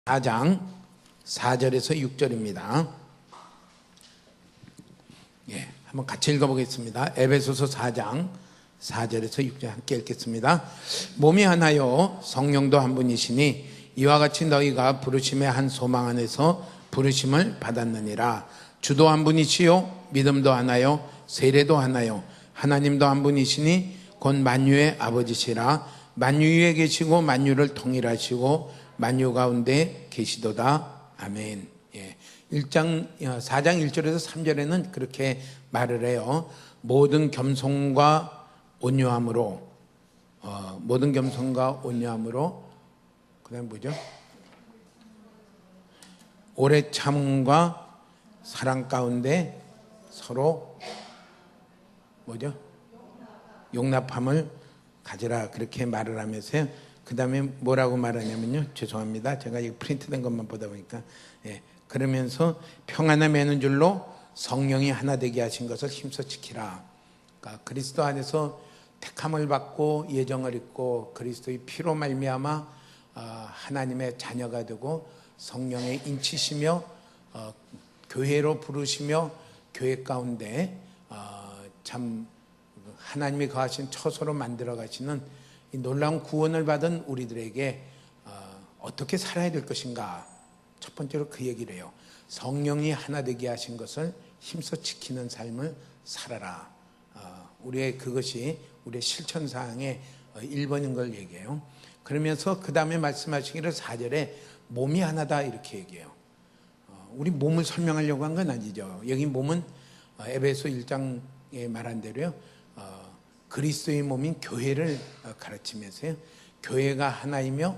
4장 4절에서 6절입니다. 한번 같이 읽어보겠습니다. 에베소서 4장 4절에서 6절 함께 읽겠습니다. 몸이 하나요 성령도 한 분이시니 이와 같이 너희가 부르심의 한 소망 안에서 부르심을 받았느니라. 주도 한 분이시요 믿음도 하나요 세례도 하나요 하나님도 한 분이시니 곧 만유의 아버지시라. 만유 위에 계시고 만유를 통일하시고 만유 가운데 계시도다. 아멘. 4장 1절에서 3절에는 그렇게 말을 해요. 모든 겸손과 온유함으로 그 다음 뭐죠? 오래 참음과 사랑 가운데 서로 뭐죠? 용납함을 가지라. 그렇게 말을 하면서요. 그 다음에 뭐라고 말하냐면요. 죄송합니다. 제가 이 프린트된 것만 보다 보니까. 그러면서 평안에 매는 줄로 성령이 하나 되게 하신 것을 힘써 지키라. 그러니까 그리스도 안에서 택함을 받고 예정을 입고 그리스도의 피로 말미암아 하나님의 자녀가 되고 성령의 인치시며 교회로 부르시며 교회 가운데 참 하나님이 거하신 처소로 만들어 가시는 이 놀라운 구원을 받은 우리들에게 어떻게 살아야 될 것인가. 첫 번째로 그 얘기를 해요. 성령이 하나 되게 하신 것을 힘써 지키는 삶을 살아라. 우리의 그것이 우리의 실천사항의 1번인 걸 얘기해요. 그러면서 그 다음에 말씀하시기를 4절에 몸이 하나다 이렇게 얘기해요. 우리 몸을 설명하려고 한 건 아니죠. 여기 몸은 에베소 1장에 말한 대로요. 그리스도의 몸인 교회를 가르치면서요. 교회가 하나이며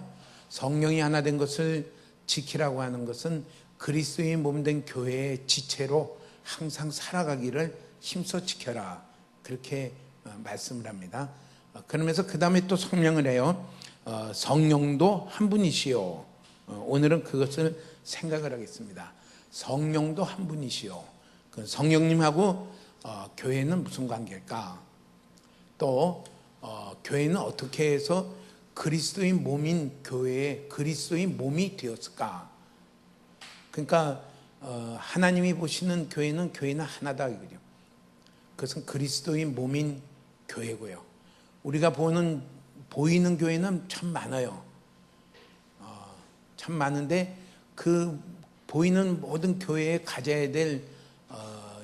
성령이 하나 된 것을 지키라고 하는 것은 그리스도의 몸 된 교회의 지체로 항상 살아가기를 힘써 지켜라. 그렇게 말씀을 합니다. 그러면서 그 다음에 또 설명을 해요. 성령도 한 분이시요. 오늘은 그것을 생각을 하겠습니다. 성령도 한 분이시요. 그 성령님하고 교회는 무슨 관계일까? 또 교회는 어떻게 해서 그리스도의 몸인 교회에 그리스도의 몸이 되었을까? 그러니까 하나님이 보시는 교회는 하나다 이거죠. 그것은 그리스도의 몸인 교회고요. 우리가 보이는 교회는 참 많아요. 참 많은데 그 보이는 모든 교회에 가져야 될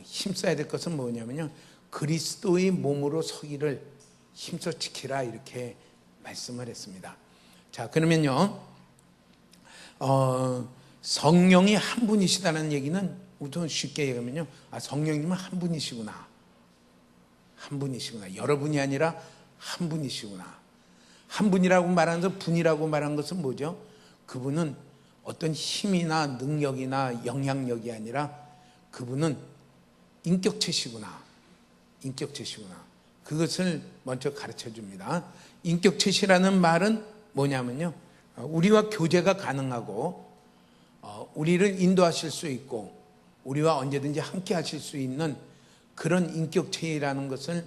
힘써야 될 것은 뭐냐면요. 그리스도의 몸으로 서기를 힘써 지키라 이렇게 말씀을 했습니다. 자, 그러면요. 성령이 한 분이시다는 얘기는 우선 쉽게 얘기하면요. 성령님은 한 분이시구나. 한 분이시구나. 여러분이 아니라 한 분이시구나. 한 분이라고 말하면서 분이라고 말한 것은 뭐죠? 그분은 어떤 힘이나 능력이나 영향력이 아니라 그분은 인격체시구나. 인격체시구나. 그것을 먼저 가르쳐 줍니다. 인격체시라는 말은 뭐냐면요. 우리와 교제가 가능하고 우리를 인도하실 수 있고 우리와 언제든지 함께 하실 수 있는 그런 인격체라는 것을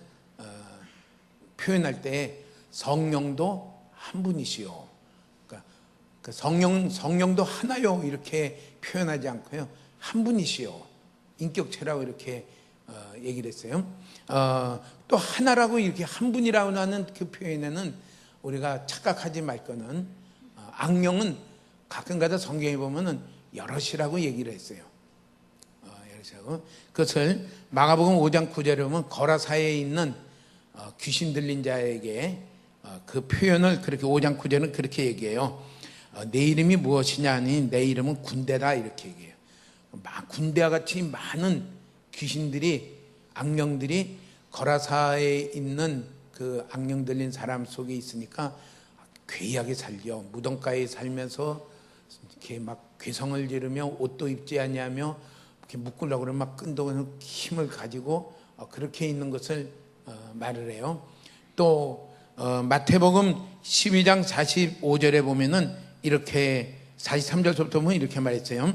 표현할 때 성령도 한 분이시요. 그러니까 성령도 하나요 이렇게 표현하지 않고요. 한 분이시요. 인격체라고 이렇게 얘기를 했어요. 또 하나라고 이렇게 한 분이라고 하는 그 표현에는 우리가 착각하지 말 거는 악령은 가끔가다 성경에 보면은 여럿이라고 얘기를 했어요. 여럿이라고. 그것을 마가복음 5장 9절에 보면 거라사에 있는 귀신 들린 자에게 그 표현을 그렇게 5장 9절은 그렇게 얘기해요. 내 이름이 무엇이냐 하니 내 이름은 군대다 이렇게 얘기해요. 군대와 같이 많은 귀신들이 악령들이 거라사에 있는 그 악령 들린 사람 속에 있으니까 괴이하게 살려 무덤가에 살면서 이렇게 막 괴성을 지르며 옷도 입지 아니하며 이렇게 묶으려고 그러면 막 끈덕이는 힘을 가지고 그렇게 있는 것을 말을 해요. 또 마태복음 12장 45절에 보면은 이렇게 43절부터 보면 이렇게 말했어요.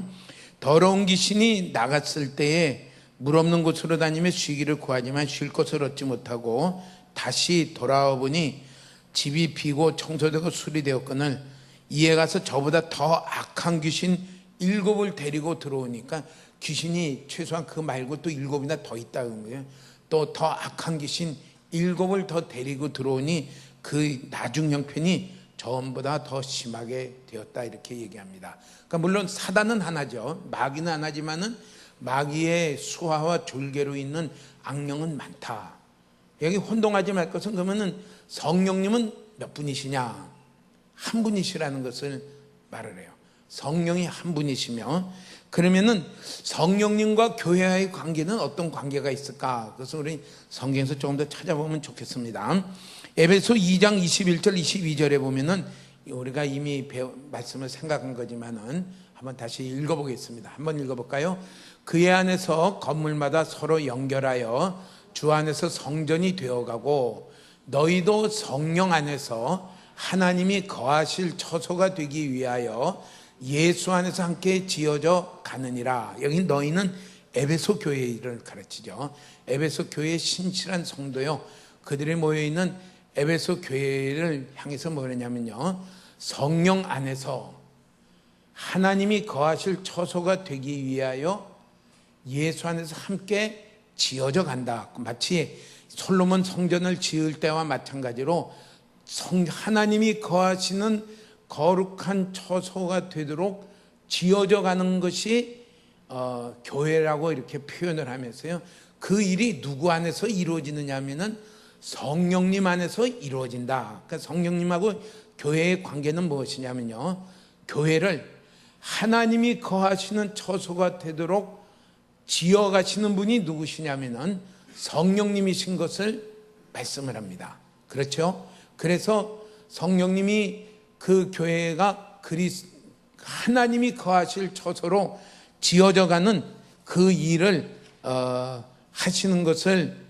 더러운 귀신이 나갔을 때에 물 없는 곳으로 다니며 쉬기를 구하지만 쉴 곳을 얻지 못하고 다시 돌아와 보니 집이 비고 청소되고 수리되었거늘 이에 가서 저보다 더 악한 귀신 7을 데리고 들어오니까 귀신이 최소한 그거 말고 또 7이나 더 있다는 거예요. 또 더 악한 귀신 7을 더 데리고 들어오니 그 나중 형편이 전보다 더 심하게 되었다, 이렇게 얘기합니다. 그러니까 물론 사단은 하나죠. 마귀는 하나지만은 마귀의 수하와 졸개로 있는 악령은 많다. 여기 혼동하지 말 것은, 그러면은 성령님은 몇 분이시냐? 한 분이시라는 것을 말을 해요. 성령이 한 분이시며, 그러면은 성령님과 교회와의 관계는 어떤 관계가 있을까? 그래서 우리 성경에서 조금 더 찾아보면 좋겠습니다. 에베소 2장 21절 22절에 보면은 우리가 이미 말씀을 생각한 거지만은 한번 다시 읽어보겠습니다. 한번 읽어볼까요? 그의 안에서 건물마다 서로 연결하여 주 안에서 성전이 되어가고 너희도 성령 안에서 하나님이 거하실 처소가 되기 위하여 예수 안에서 함께 지어져 가느니라. 여기 너희는 에베소 교회를 가르치죠. 에베소 교회의 신실한 성도요, 그들이 모여있는 에베소 교회를 향해서 뭐냐면요, 성령 안에서 하나님이 거하실 처소가 되기 위하여 예수 안에서 함께 지어져 간다. 마치 솔로몬 성전을 지을 때와 마찬가지로 하나님이 거하시는 거룩한 처소가 되도록 지어져 가는 것이 교회라고 이렇게 표현을 하면서요, 그 일이 누구 안에서 이루어지느냐 하면은 성령님 안에서 이루어진다. 그러니까 성령님하고 교회의 관계는 무엇이냐면요, 교회를 하나님이 거하시는 처소가 되도록 지어가시는 분이 누구시냐면은 성령님이신 것을 말씀을 합니다. 그렇죠? 그래서 성령님이 그 교회가 하나님이 거하실 처소로 지어져 가는 그 일을 하시는 것을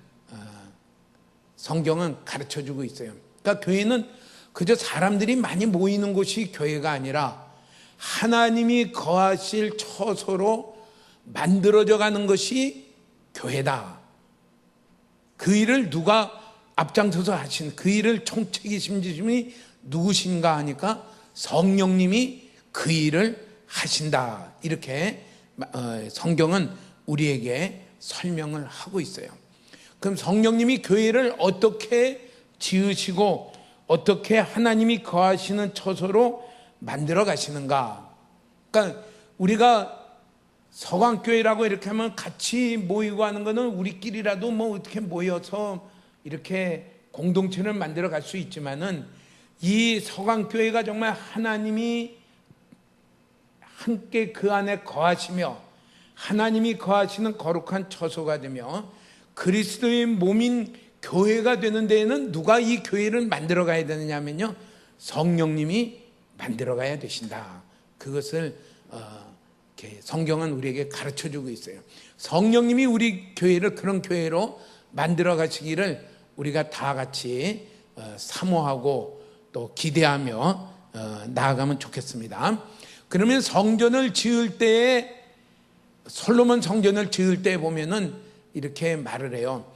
성경은 가르쳐주고 있어요. 그러니까 교회는 그저 사람들이 많이 모이는 곳이 교회가 아니라 하나님이 거하실 처소로 만들어져 가는 것이 교회다. 그 일을 누가 앞장서서 하신, 그 일을 총책이신 분이 누구신가 하니까 성령님이 그 일을 하신다. 이렇게 성경은 우리에게 설명을 하고 있어요. 그럼 성령님이 교회를 어떻게 지으시고 어떻게 하나님이 거하시는 처소로 만들어 가시는가? 그러니까 우리가 서강교회라고 이렇게 하면 같이 모이고 하는 거는 우리끼리라도 뭐 어떻게 모여서 이렇게 공동체를 만들어 갈 수 있지만은 이 서강교회가 정말 하나님이 함께 그 안에 거하시며 하나님이 거하시는 거룩한 처소가 되며 그리스도의 몸인 교회가 되는 데에는 누가 이 교회를 만들어 가야 되느냐 하면요, 성령님이 만들어 가야 되신다. 그것을 성경은 우리에게 가르쳐주고 있어요. 성령님이 우리 교회를 그런 교회로 만들어 가시기를 우리가 다 같이 사모하고 또 기대하며 나아가면 좋겠습니다. 그러면 성전을 지을 때에, 솔로몬 성전을 지을 때 보면은 이렇게 말을 해요.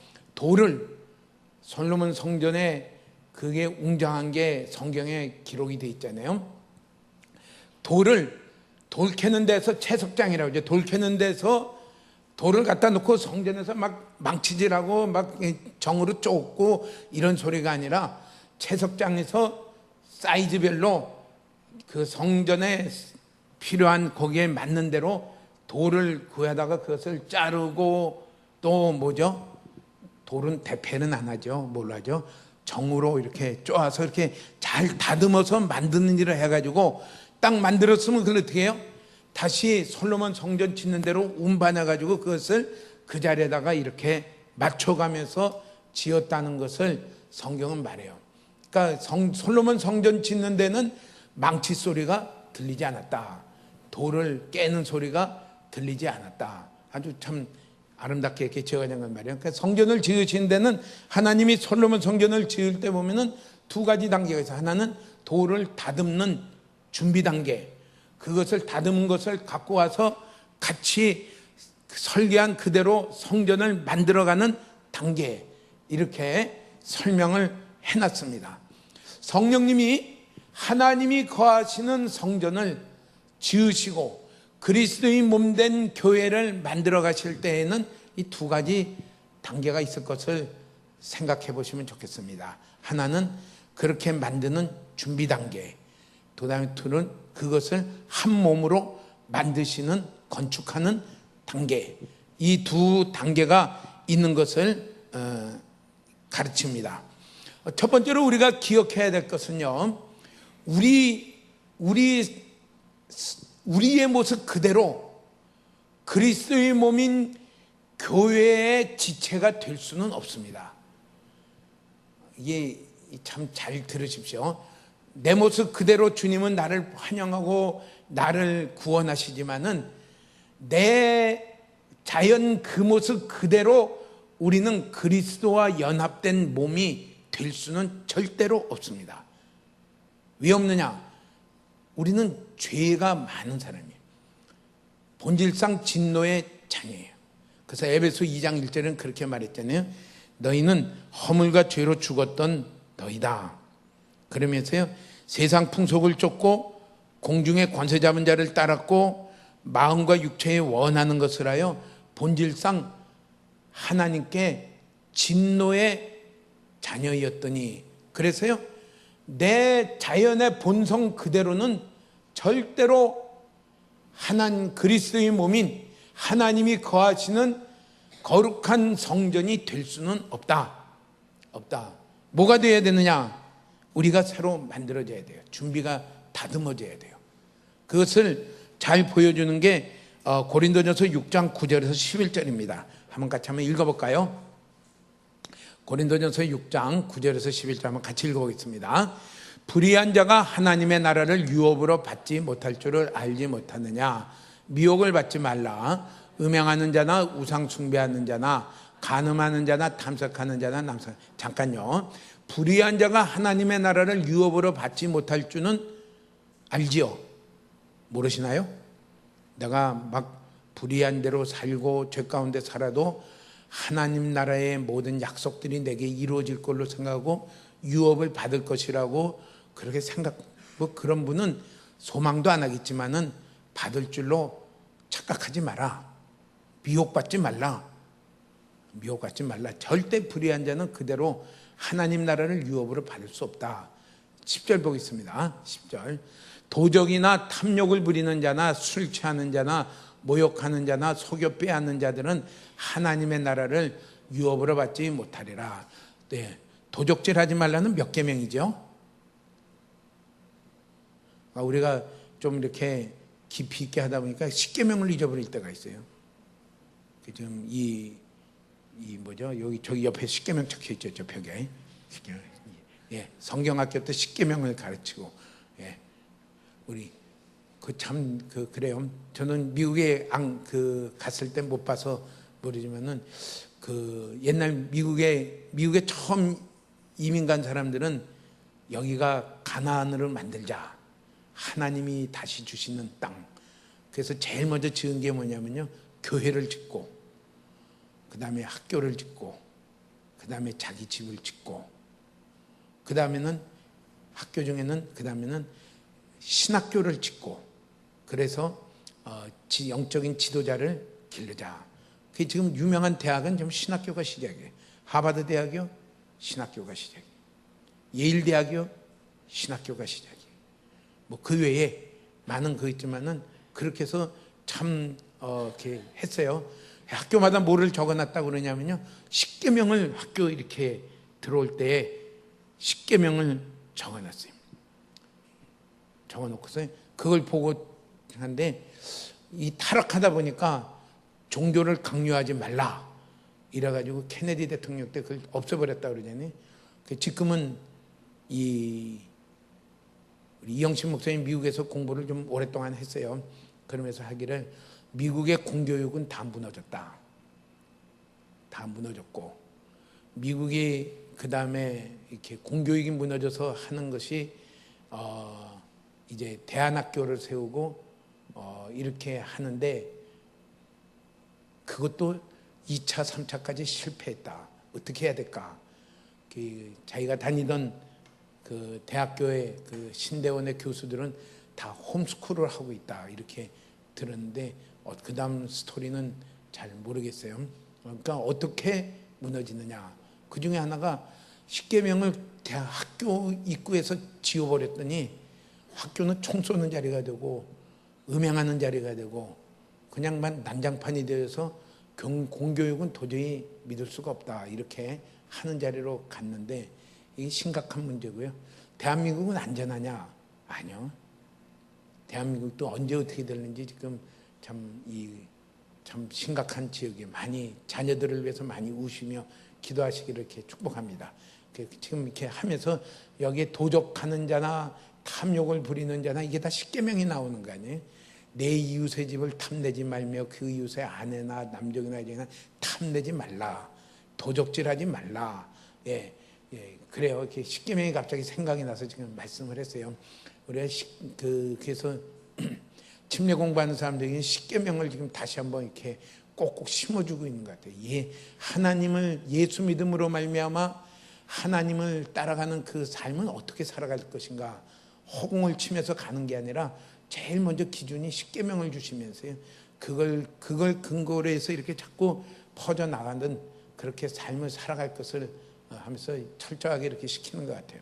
솔로몬 성전에 그게 웅장한 게 성경에 기록이 돼 있잖아요. 돌 캐는 데서 채석장이라고 하죠. 돌 캐는 데서 돌을 갖다 놓고 성전에서 막 망치질하고 막 정으로 쫓고 이런 소리가 아니라 채석장에서 사이즈별로 그 성전에 필요한 거기에 맞는 대로 돌을 구해다가 그것을 자르고 또 뭐죠? 돌은 대패는 안 하죠. 뭘로 하죠? 정으로 이렇게 쪼아서 이렇게 잘 다듬어서 만드는 일을 해가지고 딱 만들었으면 그걸 어떻게 해요? 다시 솔로몬 성전 짓는 대로 운반해가지고 그것을 그 자리에다가 이렇게 맞춰가면서 지었다는 것을 성경은 말해요. 그러니까 솔로몬 성전 짓는 데는 망치 소리가 들리지 않았다. 돌을 깨는 소리가 들리지 않았다. 아주 참 아름답게 이렇게 지어가는 건 말이에요. 그러니까 성전을 지으신 데는 하나님이 솔로몬 성전을 지을 때 보면은 두 가지 단계가 있어요. 하나는 돌을 다듬는 준비 단계, 그것을 다듬은 것을 갖고 와서 같이 설계한 그대로 성전을 만들어가는 단계, 이렇게 설명을 해놨습니다. 성령님이 하나님이 거하시는 성전을 지으시고 그리스도의 몸된 교회를 만들어 가실 때에는 이 두 가지 단계가 있을 것을 생각해 보시면 좋겠습니다. 하나는 그렇게 만드는 준비 단계, 그 다음에 둘은 그것을 한 몸으로 만드시는, 건축하는 단계, 이 두 단계가 있는 것을 가르칩니다. 첫 번째로 우리가 기억해야 될 것은요, 우리의 모습 그대로 그리스도의 몸인 교회의 지체가 될 수는 없습니다. 이게 참 잘 들으십시오. 내 모습 그대로 주님은 나를 환영하고 나를 구원하시지만은 내 자연 그 모습 그대로 우리는 그리스도와 연합된 몸이 될 수는 절대로 없습니다. 왜 없느냐? 우리는 죄가 많은 사람이에요. 본질상 진노의 자녀예요. 그래서 에베소 2장 1절은 그렇게 말했잖아요. 너희는 허물과 죄로 죽었던 너희다. 그러면서요, 세상 풍속을 쫓고 공중의 권세 잡은 자를 따랐고 마음과 육체에 원하는 것을 하여 본질상 하나님께 진노의 자녀였더니, 그래서요, 내 자연의 본성 그대로는 절대로 하나님 그리스도의 몸인 하나님이 거하시는 거룩한 성전이 될 수는 없다. 뭐가 되어야 되느냐? 우리가 새로 만들어져야 돼요. 준비가 다듬어져야 돼요. 그것을 잘 보여주는 게 고린도전서 6장 9절에서 11절입니다. 한번 같이 한번 읽어볼까요? 고린도전서 6장 9절에서 11절 한번 같이 읽어보겠습니다. 불의한 자가 하나님의 나라를 유업으로 받지 못할 줄을 알지 못하느냐? 미혹을 받지 말라. 음행하는 자나 우상 숭배하는 자나 간음하는 자나 탐색하는 자나 남성. 잠깐요. 불의한 자가 하나님의 나라를 유업으로 받지 못할 줄은 알지요? 모르시나요? 내가 막 불의한 대로 살고 죄 가운데 살아도 하나님 나라의 모든 약속들이 내게 이루어질 걸로 생각하고 유업을 받을 것이라고 그렇게 뭐 그런 분은 소망도 안 하겠지만은 받을 줄로 착각하지 마라. 미혹받지 말라. 절대 불의한 자는 그대로 하나님 나라를 유업으로 받을 수 없다. 10절 보겠습니다. 10절. 도적이나 탐욕을 부리는 자나 술 취하는 자나 모욕하는 자나 속여 빼앗는 자들은 하나님의 나라를 유업으로 받지 못하리라. 네. 도적질 하지 말라는 몇 계명이죠? 우리가 좀 이렇게 깊이 있게 하다 보니까 10계명을 잊어버릴 때가 있어요. 지금 저기 옆에 10계명 적혀 있죠, 저 벽에. 예, 성경학교 때 10계명을 가르치고, 예, 우리 그래요. 저는 미국에 갔을 때 못 봐서 모르지만은 옛날 미국에 처음 이민 간 사람들은 여기가 가나안으로 만들자. 하나님이 다시 주시는 땅. 그래서 제일 먼저 지은 게 뭐냐면요, 교회를 짓고, 그 다음에 학교를 짓고, 그 다음에 자기 집을 짓고, 그 다음에는 학교 중에는 그 다음에는 신학교를 짓고, 그래서 영적인 지도자를 기르자. 그 지금 유명한 대학은 좀 신학교가 시작이에요. 하버드 대학이요, 신학교가 시작이에요. 예일 대학이요, 신학교가 시작이에요. 뭐 그 외에 많은 거 있지만은 그렇게 해서 참 이렇게 했어요. 학교마다 뭐를 적어놨다고 그러냐면요, 10계명을 학교 이렇게 들어올 때 10계명을 적어놨어요. 적어놓고서 그걸 보고 하는데, 이 타락하다 보니까 종교를 강요하지 말라 이래가지고 케네디 대통령 때 그걸 없애버렸다 그러잖아요. 지금은 우리 이영신 목사님 미국에서 공부를 좀 오랫동안 했어요. 그러면서 하기를 미국의 공교육은 다 무너졌다. 다 무너졌고, 미국이 그 다음에 이렇게 공교육이 무너져서 하는 것이 이제 대안학교를 세우고 이렇게 하는데, 그것도 2차, 3차까지 실패했다. 어떻게 해야 될까? 자기가 다니던 그 대학교의 그 신대원의 교수들은 다 홈스쿨을 하고 있다 이렇게 들었는데 그 다음 스토리는 잘 모르겠어요. 그러니까 어떻게 무너지느냐. 그 중에 하나가 십계명을 대학 학교 입구에서 지워버렸더니 학교는 총 쏘는 자리가 되고 음행하는 자리가 되고 그냥만 난장판이 되어서 공교육은 도저히 믿을 수가 없다 이렇게 하는 자리로 갔는데 이게 심각한 문제고요. 대한민국은 안전하냐? 아니요. 대한민국도 언제 어떻게 되는지 지금 참 심각한 지역에 많이 자녀들을 위해서 많이 우시며 기도하시기를 이렇게 축복합니다. 지금 이렇게 하면서 여기에 도적하는 자나 탐욕을 부리는 자나 이게 다 십계명이 나오는 거 아니에요? 내 이웃의 집을 탐내지 말며 그 이웃의 아내나 남종이나 여종이나 탐내지 말라. 도적질하지 말라. 예, 그래요. 이렇게 십계명이 갑자기 생각이 나서 지금 말씀을 했어요. 우리가 그래서 침례 공부하는 사람들이 십계명을 지금 다시 한번 이렇게 꼭꼭 심어주고 있는 것 같아요. 하나님을 예수 믿음으로 말미암아 하나님을 따라가는 그 삶은 어떻게 살아갈 것인가. 허공을 치면서 가는 게 아니라 제일 먼저 기준이 십계명을 주시면서요. 그걸 근거로 해서 이렇게 자꾸 퍼져 나가는 그렇게 삶을 살아갈 것을 하면서 철저하게 이렇게 시키는 것 같아요.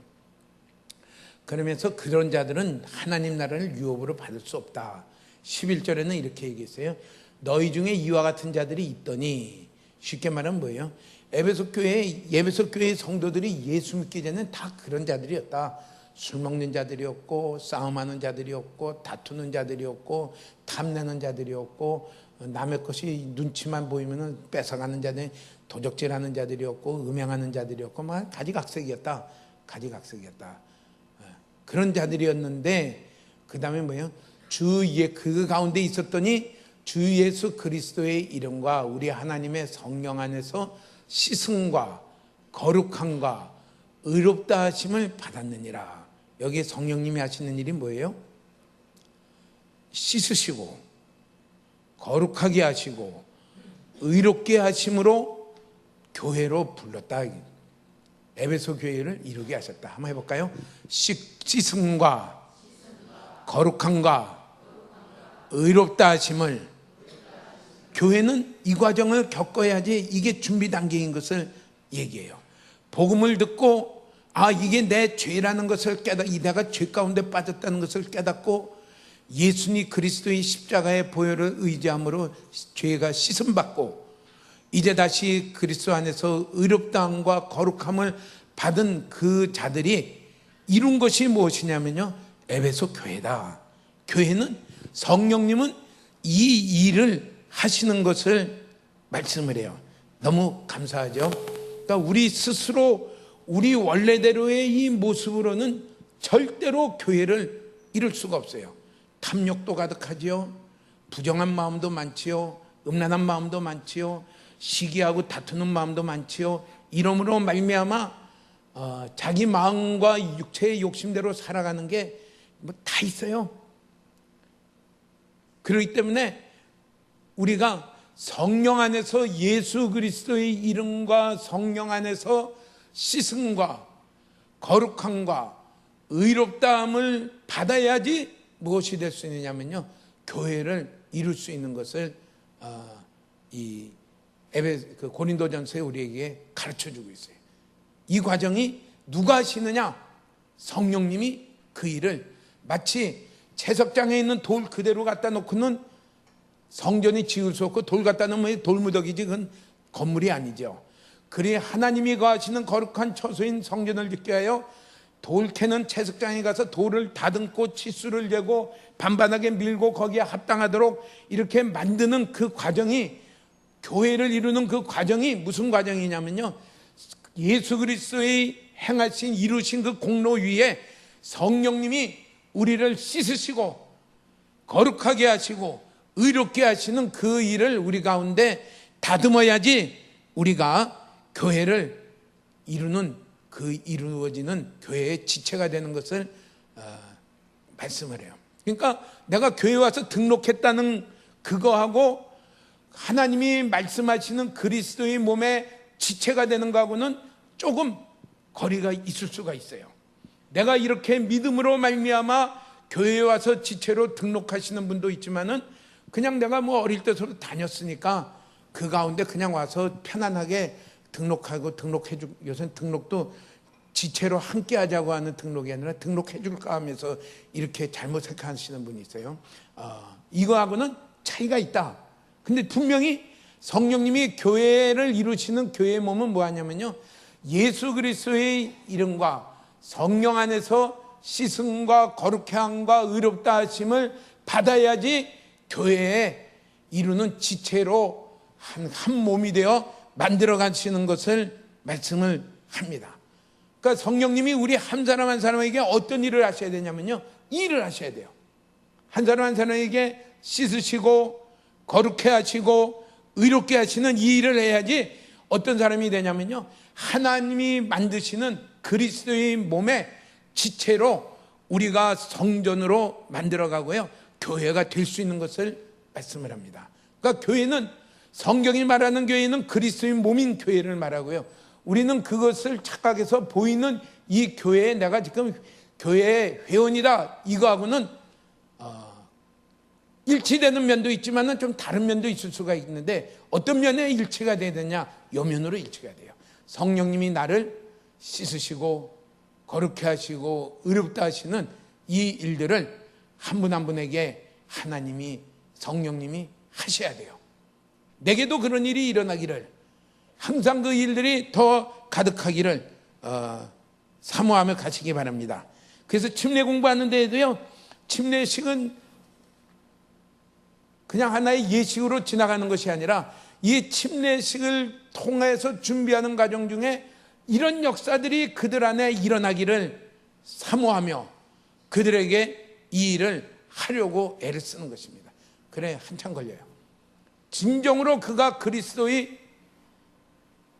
그러면서 그런 자들은 하나님 나라를 유업으로 받을 수 없다. 11절에는 이렇게 얘기했어요. 너희 중에 이와 같은 자들이 있더니, 쉽게 말하면 뭐예요? 에베소 교회의 성도들이 예수 믿기 전에는 다 그런 자들이었다. 술 먹는 자들이었고, 싸움하는 자들이었고, 다투는 자들이었고, 탐내는 자들이었고, 남의 것이 눈치만 보이면 뺏어가는 자들, 도적질하는 자들이었고, 음행하는 자들이었고, 막 가지각색이었다. 그런 자들이었는데, 그 다음에 뭐예요? 그 가운데 있었더니 주 예수 그리스도의 이름과 우리 하나님의 성령 안에서 씻음과 거룩함과 의롭다 하심을 받았느니라. 여기에 성령님이 하시는 일이 뭐예요? 씻으시고 거룩하게 하시고 의롭게 하심으로 교회로 불렀다. 에베소 교회를 이루게 하셨다. 한번 해볼까요? 씻음과 거룩함과 의롭다 하심을. 교회는 이 과정을 겪어야지 이게 준비 단계인 것을 얘기해요. 복음을 듣고 이게 내 죄라는 것을 내가 죄 가운데 빠졌다는 것을 깨닫고 예수님 그리스도의 십자가의 보혈을 의지함으로 죄가 씻음받고 이제 다시 그리스도 안에서 의롭다함과 거룩함을 받은 그 자들이 이룬 것이 무엇이냐면요, 에베소 교회다. 교회는 성령님은 이 일을 하시는 것을 말씀을 해요. 너무 감사하죠. 그러니까 우리 스스로 우리 원래대로의 이 모습으로는 절대로 교회를 이룰 수가 없어요. 탐욕도 가득하지요. 부정한 마음도 많지요. 음란한 마음도 많지요. 시기하고 다투는 마음도 많지요. 이러므로 말미암아 자기 마음과 육체의 욕심대로 살아가는 게 뭐 다 있어요. 그렇기 때문에 우리가 성령 안에서 예수 그리스도의 이름과 성령 안에서 씻음과 거룩함과 의롭다함을 받아야지 무엇이 될 수 있느냐면요, 교회를 이룰 수 있는 것을 고린도전서에 우리에게 가르쳐주고 있어요. 이 과정이 누가 하시느냐? 성령님이 그 일을 마치 채석장에 있는 돌 그대로 갖다 놓고는 성전이 지을 수 없고 돌 갖다 놓으면 돌무더기지 그건 건물이 아니죠. 그리 하나님이 거하시는 거룩한 처소인 성전을 짓게 하여 돌 캐는 채석장에 가서 돌을 다듬고 치수를 재고 반반하게 밀고 거기에 합당하도록 이렇게 만드는 그 과정이, 교회를 이루는 그 과정이 무슨 과정이냐면요, 예수 그리스도의 행하신 이루신 그 공로 위에 성령님이 우리를 씻으시고 거룩하게 하시고 의롭게 하시는 그 일을 우리 가운데 다듬어야지 우리가 교회를 이루는 이루어지는 교회의 지체가 되는 것을 말씀을 해요. 그러니까 내가 교회 와서 등록했다는 그거하고 하나님이 말씀하시는 그리스도의 몸의 지체가 되는 거하고는 조금 거리가 있을 수가 있어요. 내가 이렇게 믿음으로 말미암아 교회에 와서 지체로 등록하시는 분도 있지만은 그냥 내가 뭐 어릴 때부터 다녔으니까 그 가운데 그냥 와서 편안하게 등록하고 등록해주고, 요새 등록도 지체로 함께 하자고 하는 등록이 아니라 등록해줄까 하면서 이렇게 잘못 생각하시는 분이 있어요. 이거하고는 차이가 있다. 근데 분명히 성령님이 교회를 이루시는 교회의 몸은 뭐하냐면요, 예수 그리스도의 이름과 성령 안에서 씻음과 거룩해 함과 의롭다 하심을 받아야지 교회에 이루는 지체로 한 몸이 되어 만들어 가시는 것을 말씀을 합니다. 그러니까 성령님이 우리 한 사람 한 사람에게 어떤 일을 하셔야 되냐면요, 일을 하셔야 돼요. 한 사람 한 사람에게 씻으시고 거룩해 하시고 의롭게 하시는 이 일을 해야지 어떤 사람이 되냐면요, 하나님이 만드시는 그리스도의 몸의 지체로 우리가 성전으로 만들어가고요, 교회가 될 수 있는 것을 말씀을 합니다. 그러니까 교회는, 성경이 말하는 교회는 그리스도의 몸인 교회를 말하고요, 우리는 그것을 착각해서 보이는 이 교회에 내가 지금 교회의 회원이다, 이거하고는 일치되는 면도 있지만 좀 다른 면도 있을 수가 있는데, 어떤 면에 일치가 돼야 되냐? 요 면으로 일치가 돼요. 성령님이 나를 씻으시고 거룩해 하시고 의롭다 하시는 이 일들을 한 분 한 분에게 하나님이, 성령님이 하셔야 돼요. 내게도 그런 일이 일어나기를, 항상 그 일들이 더 가득하기를 사모하며 가시기 바랍니다. 그래서 침례 공부하는 데에도요, 침례식은 그냥 하나의 예식으로 지나가는 것이 아니라 이 침례식을 통해서 준비하는 과정 중에 이런 역사들이 그들 안에 일어나기를 사모하며 그들에게 이 일을 하려고 애를 쓰는 것입니다. 그래, 한참 걸려요. 진정으로 그가 그리스도의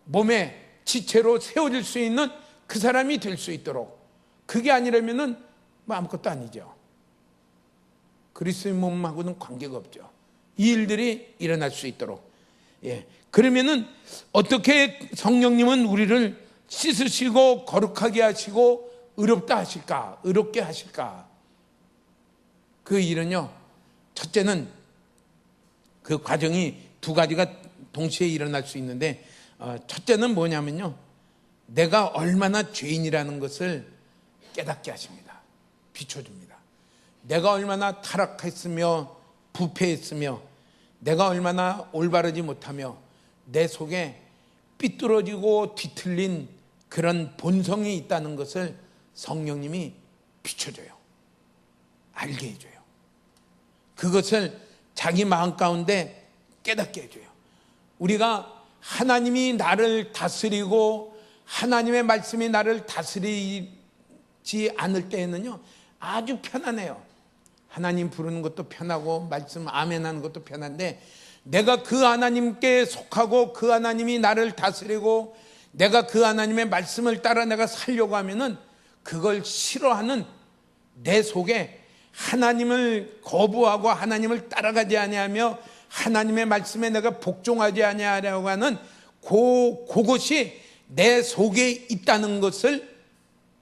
몸의 지체로 세워질 수 있는 그 사람이 될 수 있도록, 그게 아니라면은 뭐 아무것도 아니죠. 그리스도의 몸하고는 관계가 없죠. 이 일들이 일어날 수 있도록. 그러면은 어떻게 성령님은 우리를 씻으시고 거룩하게 하시고 의롭다 하실까, 의롭게 하실까? 그 일은요, 첫째는 그 과정이 두 가지가 동시에 일어날 수 있는데, 첫째는 뭐냐면요, 내가 얼마나 죄인이라는 것을 깨닫게 하십니다. 비춰줍니다. 내가 얼마나 타락했으며 부패했으며 내가 얼마나 올바르지 못하며 내 속에 삐뚤어지고 뒤틀린 그런 본성이 있다는 것을 성령님이 비춰줘요. 알게 해줘요. 그것을 자기 마음 가운데 깨닫게 해줘요. 우리가 하나님이 나를 다스리고 하나님의 말씀이 나를 다스리지 않을 때에는요, 아주 편안해요. 하나님 부르는 것도 편하고 말씀 아멘 하는 것도 편한데, 내가 그 하나님께 속하고 그 하나님이 나를 다스리고 내가 그 하나님의 말씀을 따라 내가 살려고 하면은 그걸 싫어하는 내 속에, 하나님을 거부하고 하나님을 따라가지 아니하며 하나님의 말씀에 내가 복종하지 아니하려고 하는 그것이 내 속에 있다는 것을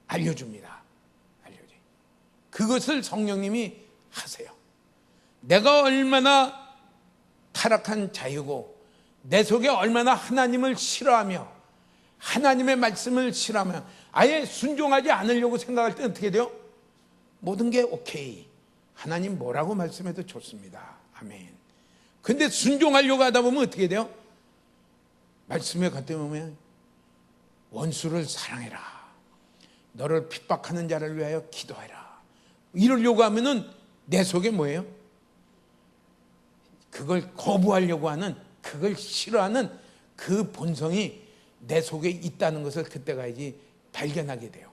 알려줍니다. 알려줘요. 그것을 성령님이 하세요. 내가 얼마나 타락한 자유고 내 속에 얼마나 하나님을 싫어하며 하나님의 말씀을 싫어하며 아예 순종하지 않으려고 생각할 때는 어떻게 돼요? 모든 게 오케이, 하나님 뭐라고 말씀해도 좋습니다, 아멘. 근데 순종하려고 하다 보면 어떻게 돼요? 말씀에 갔다 보면 원수를 사랑해라, 너를 핍박하는 자를 위하여 기도해라, 이러려고 하면은 내 속에 뭐예요? 그걸 거부하려고 하는, 그걸 싫어하는 그 본성이 내 속에 있다는 것을 그때 가야지 발견하게 돼요.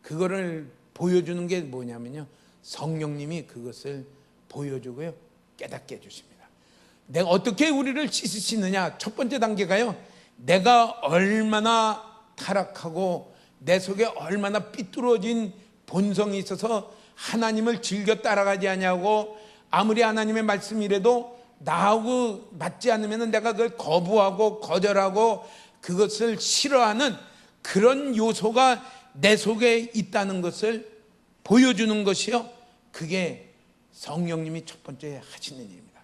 그거를 보여주는 게 뭐냐면요, 성령님이 그것을 보여주고요, 깨닫게 해주십니다. 내가 어떻게 우리를 씻으시느냐? 첫 번째 단계가요, 내가 얼마나 타락하고 내 속에 얼마나 삐뚤어진 본성이 있어서 하나님을 즐겨 따라가지 아니하고 아무리 하나님의 말씀이라도 나하고 맞지 않으면 내가 그걸 거부하고 거절하고 그것을 싫어하는 그런 요소가 내 속에 있다는 것을 보여주는 것이요, 그게 성령님이 첫 번째 하시는 일입니다.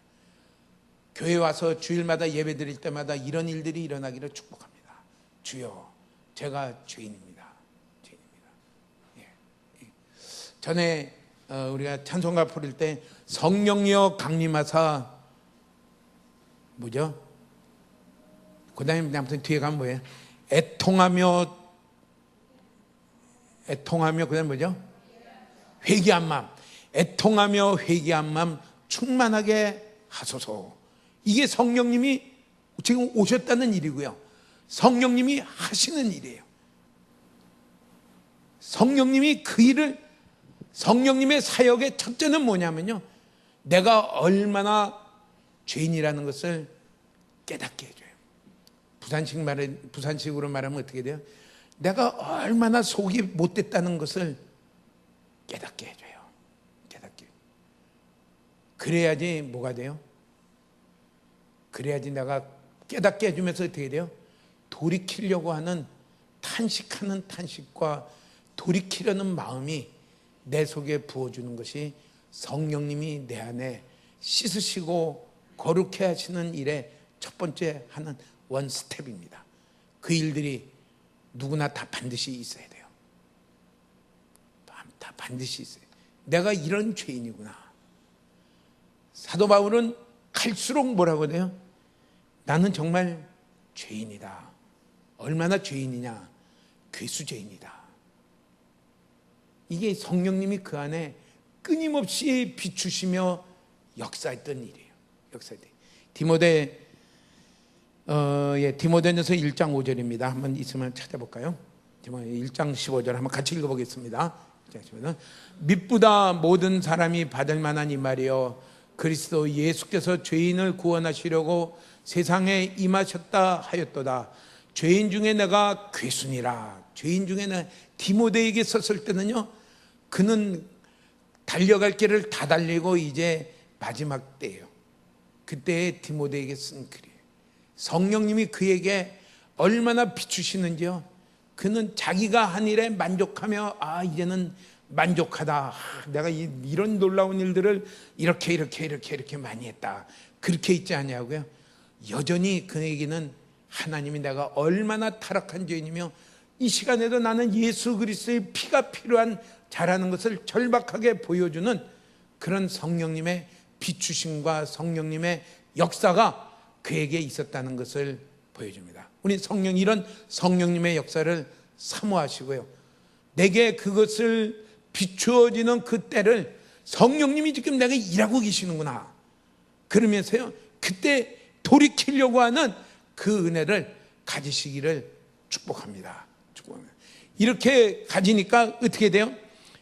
교회 와서 주일마다 예배 드릴 때마다 이런 일들이 일어나기를 축복합니다. 주여, 제가 죄인입니다. 전에 우리가 찬송가 부를 때 성령여 강림하사 뭐죠? 그 다음에 아무튼 뒤에 가면 뭐예요? 애통하며 그 다음에 뭐죠? 회개한 마음, 애통하며 회개한 마음 충만하게 하소서. 이게 성령님이 지금 오셨다는 일이고요, 성령님이 하시는 일이에요. 성령님이 그 일을, 성령님의 사역의 첫째는 뭐냐면요, 내가 얼마나 죄인이라는 것을 깨닫게 해줘요. 부산식으로 말하면 어떻게 돼요? 내가 얼마나 속이 못됐다는 것을 깨닫게 해줘요. 깨닫게. 그래야지 뭐가 돼요? 그래야지 내가 깨닫게 해주면서 어떻게 돼요? 돌이키려고 하는 탄식하는 탄식과 돌이키려는 마음이 내 속에 부어주는 것이 성령님이 내 안에 씻으시고 거룩해 하시는 일의 첫 번째 하는 원 스텝입니다. 그 일들이 누구나 다 반드시 있어야 돼요. 다 반드시 있어요. 내가 이런 죄인이구나. 사도 바울은 갈수록 뭐라고 해요? 나는 정말 죄인이다. 얼마나 죄인이냐? 괴수죄인이다. 이게 성령님이 그 안에 끊임없이 비추시며 역사했던 일이에요. 역사했던. 디모데전서 1장 5절입니다. 한번 있으면 찾아볼까요? 1장 15절 한번 같이 읽어보겠습니다. 밑보다 모든 사람이 받을 만한 이 말이요, 그리스도 예수께서 죄인을 구원하시려고 세상에 임하셨다 하였도다. 죄인 중에 내가 괴순이라. 죄인 중에 내가, 디모데에게 썼을 때는요, 그는 달려갈 길을 다 달리고 이제 마지막 때예요. 그때 디모데에게 쓴 글이에요. 성령님이 그에게 얼마나 비추시는지요. 그는 자기가 한 일에 만족하며 이제는 만족하다. 내가 이런 놀라운 일들을 이렇게 많이 했다. 그렇게 있지 않냐고요. 여전히 그에게는 하나님이 내가 얼마나 타락한 죄인이며 이 시간에도 나는 예수 그리스도의 피가 필요한 자라는 것을 절박하게 보여주는 그런 성령님의 비추심과 성령님의 역사가 그에게 있었다는 것을 보여줍니다. 우리 이런 성령님의 역사를 사모하시고요, 내게 그것을 비추어지는 그 때를 성령님이 지금 내가 일하고 계시는구나 그러면서요, 그때 돌이키려고 하는 그 은혜를 가지시기를 축복합니다. 이렇게 가지니까 어떻게 돼요?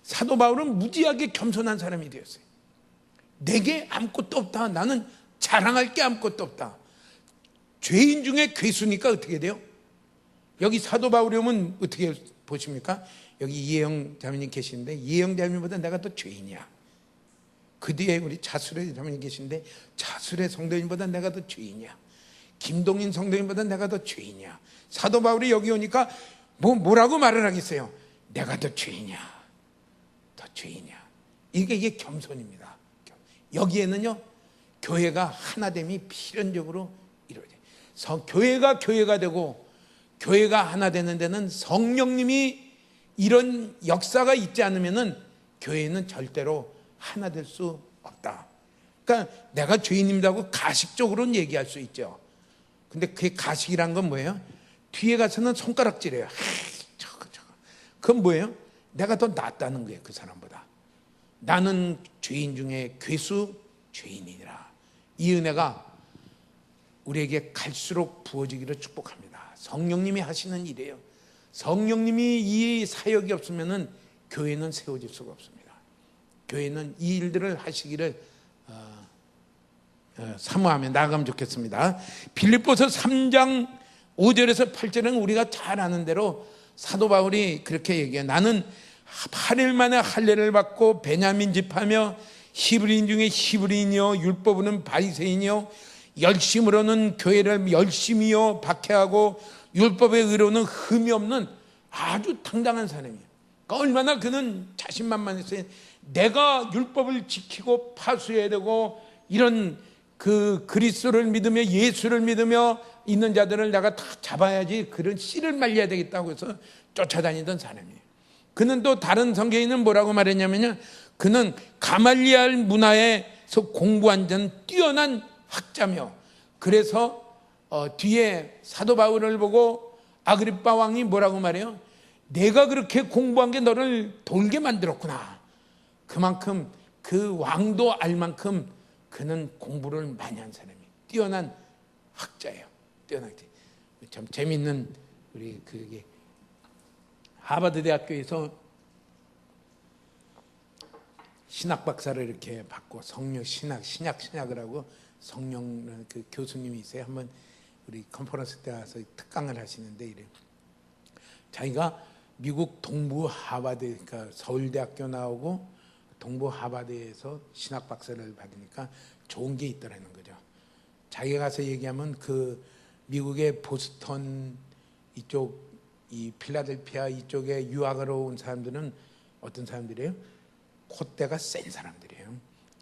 사도 바울은 무지하게 겸손한 사람이 되었어요. 내게 아무것도 없다. 나는 자랑할 게 아무것도 없다. 죄인 중에 괴수니까 어떻게 돼요? 여기 사도 바울이 오면 어떻게 보십니까? 여기 이혜영 자매님 계시는데, 이혜영 자매님보다 내가 더 죄인이야. 그 뒤에 우리 자술의 자매님 계시는데, 자술의 성도님보다 내가 더 죄인이야. 김동인 성도님보다 내가 더 죄인이야. 사도 바울이 여기 오니까 뭐라고 말을 하겠어요? 내가 더 죄인이야. 더 죄인이야. 이게 겸손입니다. 여기에는요, 교회가 하나됨이 필연적으로 이루어져요. 교회가 되고 교회가 하나 되는 데는 성령님이 이런 역사가 있지 않으면은 교회는 절대로 하나 될 수 없다. 그러니까 내가 죄인입니다고 가식적으로는 얘기할 수 있죠. 근데 그게 가식이란 건 뭐예요? 뒤에 가서는 손가락질해요. 저거. 그건 뭐예요? 내가 더 낫다는 거예요, 그 사람보다. 나는 죄인 중에 괴수 죄인이니라. 이 은혜가 우리에게 갈수록 부어지기를 축복합니다. 성령님이 하시는 일이에요. 성령님이 이 사역이 없으면은 교회는 세워질 수가 없습니다. 교회는 이 일들을 하시기를 사모하며 나아가면 좋겠습니다. 빌립보서 3장 5절에서 8절은 우리가 잘 아는 대로 사도 바울이 그렇게 얘기해요. 나는 8일 만에 할례를 받고 베냐민 집하며 히브리인 중에 히브리인이요 율법으로는 바리새인이요 열심으로는 교회를 열심히요 박해하고 율법의 의로는 흠이 없는 아주 당당한 사람이에요. 그러니까 얼마나 그는 자신만만했어요. 내가 율법을 지키고 파수해야 되고 이런 그 그리스도를 믿으며 예수를 믿으며 있는 자들을 내가 다 잡아야지, 그런 씨를 말려야 되겠다고 해서 쫓아다니던 사람이에요. 그는 또 다른 성경에는 뭐라고 말했냐면요, 그는 가말리알 문화에서 공부한 자는 뛰어난 학자며, 그래서 뒤에 사도 바울을 보고 아그리빠 왕이 뭐라고 말해요? 내가 그렇게 공부한 게 너를 돌게 만들었구나. 그만큼 그 왕도 알 만큼 그는 공부를 많이 한 사람이 뛰어난 학자예요. 뛰어난 학자. 참 재밌는, 우리 그게 하버드 대학교에서 신학 박사를 이렇게 받고 성령 신학을 하고 성령 그 교수님이 있어요. 한번 우리 컨퍼런스 때 와서 특강을 하시는데 이래. 자기가 미국 동부 하버드, 그러니까 서울대학교 나오고 동부 하버드에서 신학 박사를 받으니까 좋은 게 있더라는 거죠. 자기가 가서 얘기하면 그 미국의 보스턴 이쪽, 이 필라델피아 이쪽에 유학하러 온 사람들은 어떤 사람들이에요? 콧대가 센 사람들이에요.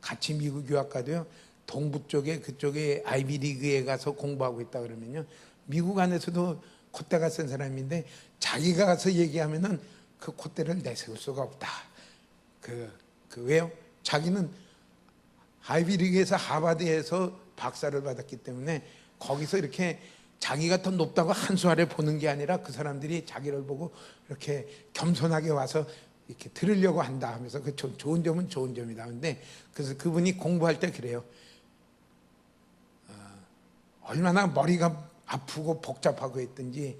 같이 미국 유학 가도요, 동부 쪽에 그쪽에 아이비리그에 가서 공부하고 있다 그러면요, 미국 안에서도 콧대가 센 사람인데 자기가 가서 얘기하면은 그 콧대를 내세울 수가 없다. 왜요? 자기는 아이비리그에서 하버드에서 박사를 받았기 때문에 거기서 이렇게 자기가 더 높다고 한 수 아래 보는 게 아니라 그 사람들이 자기를 보고 이렇게 겸손하게 와서 이렇게 들으려고 한다 하면서 그 좋은 점은 좋은 점이다. 근데 그래서 그분이 공부할 때 그래요. 얼마나 머리가 아프고 복잡하고 했든지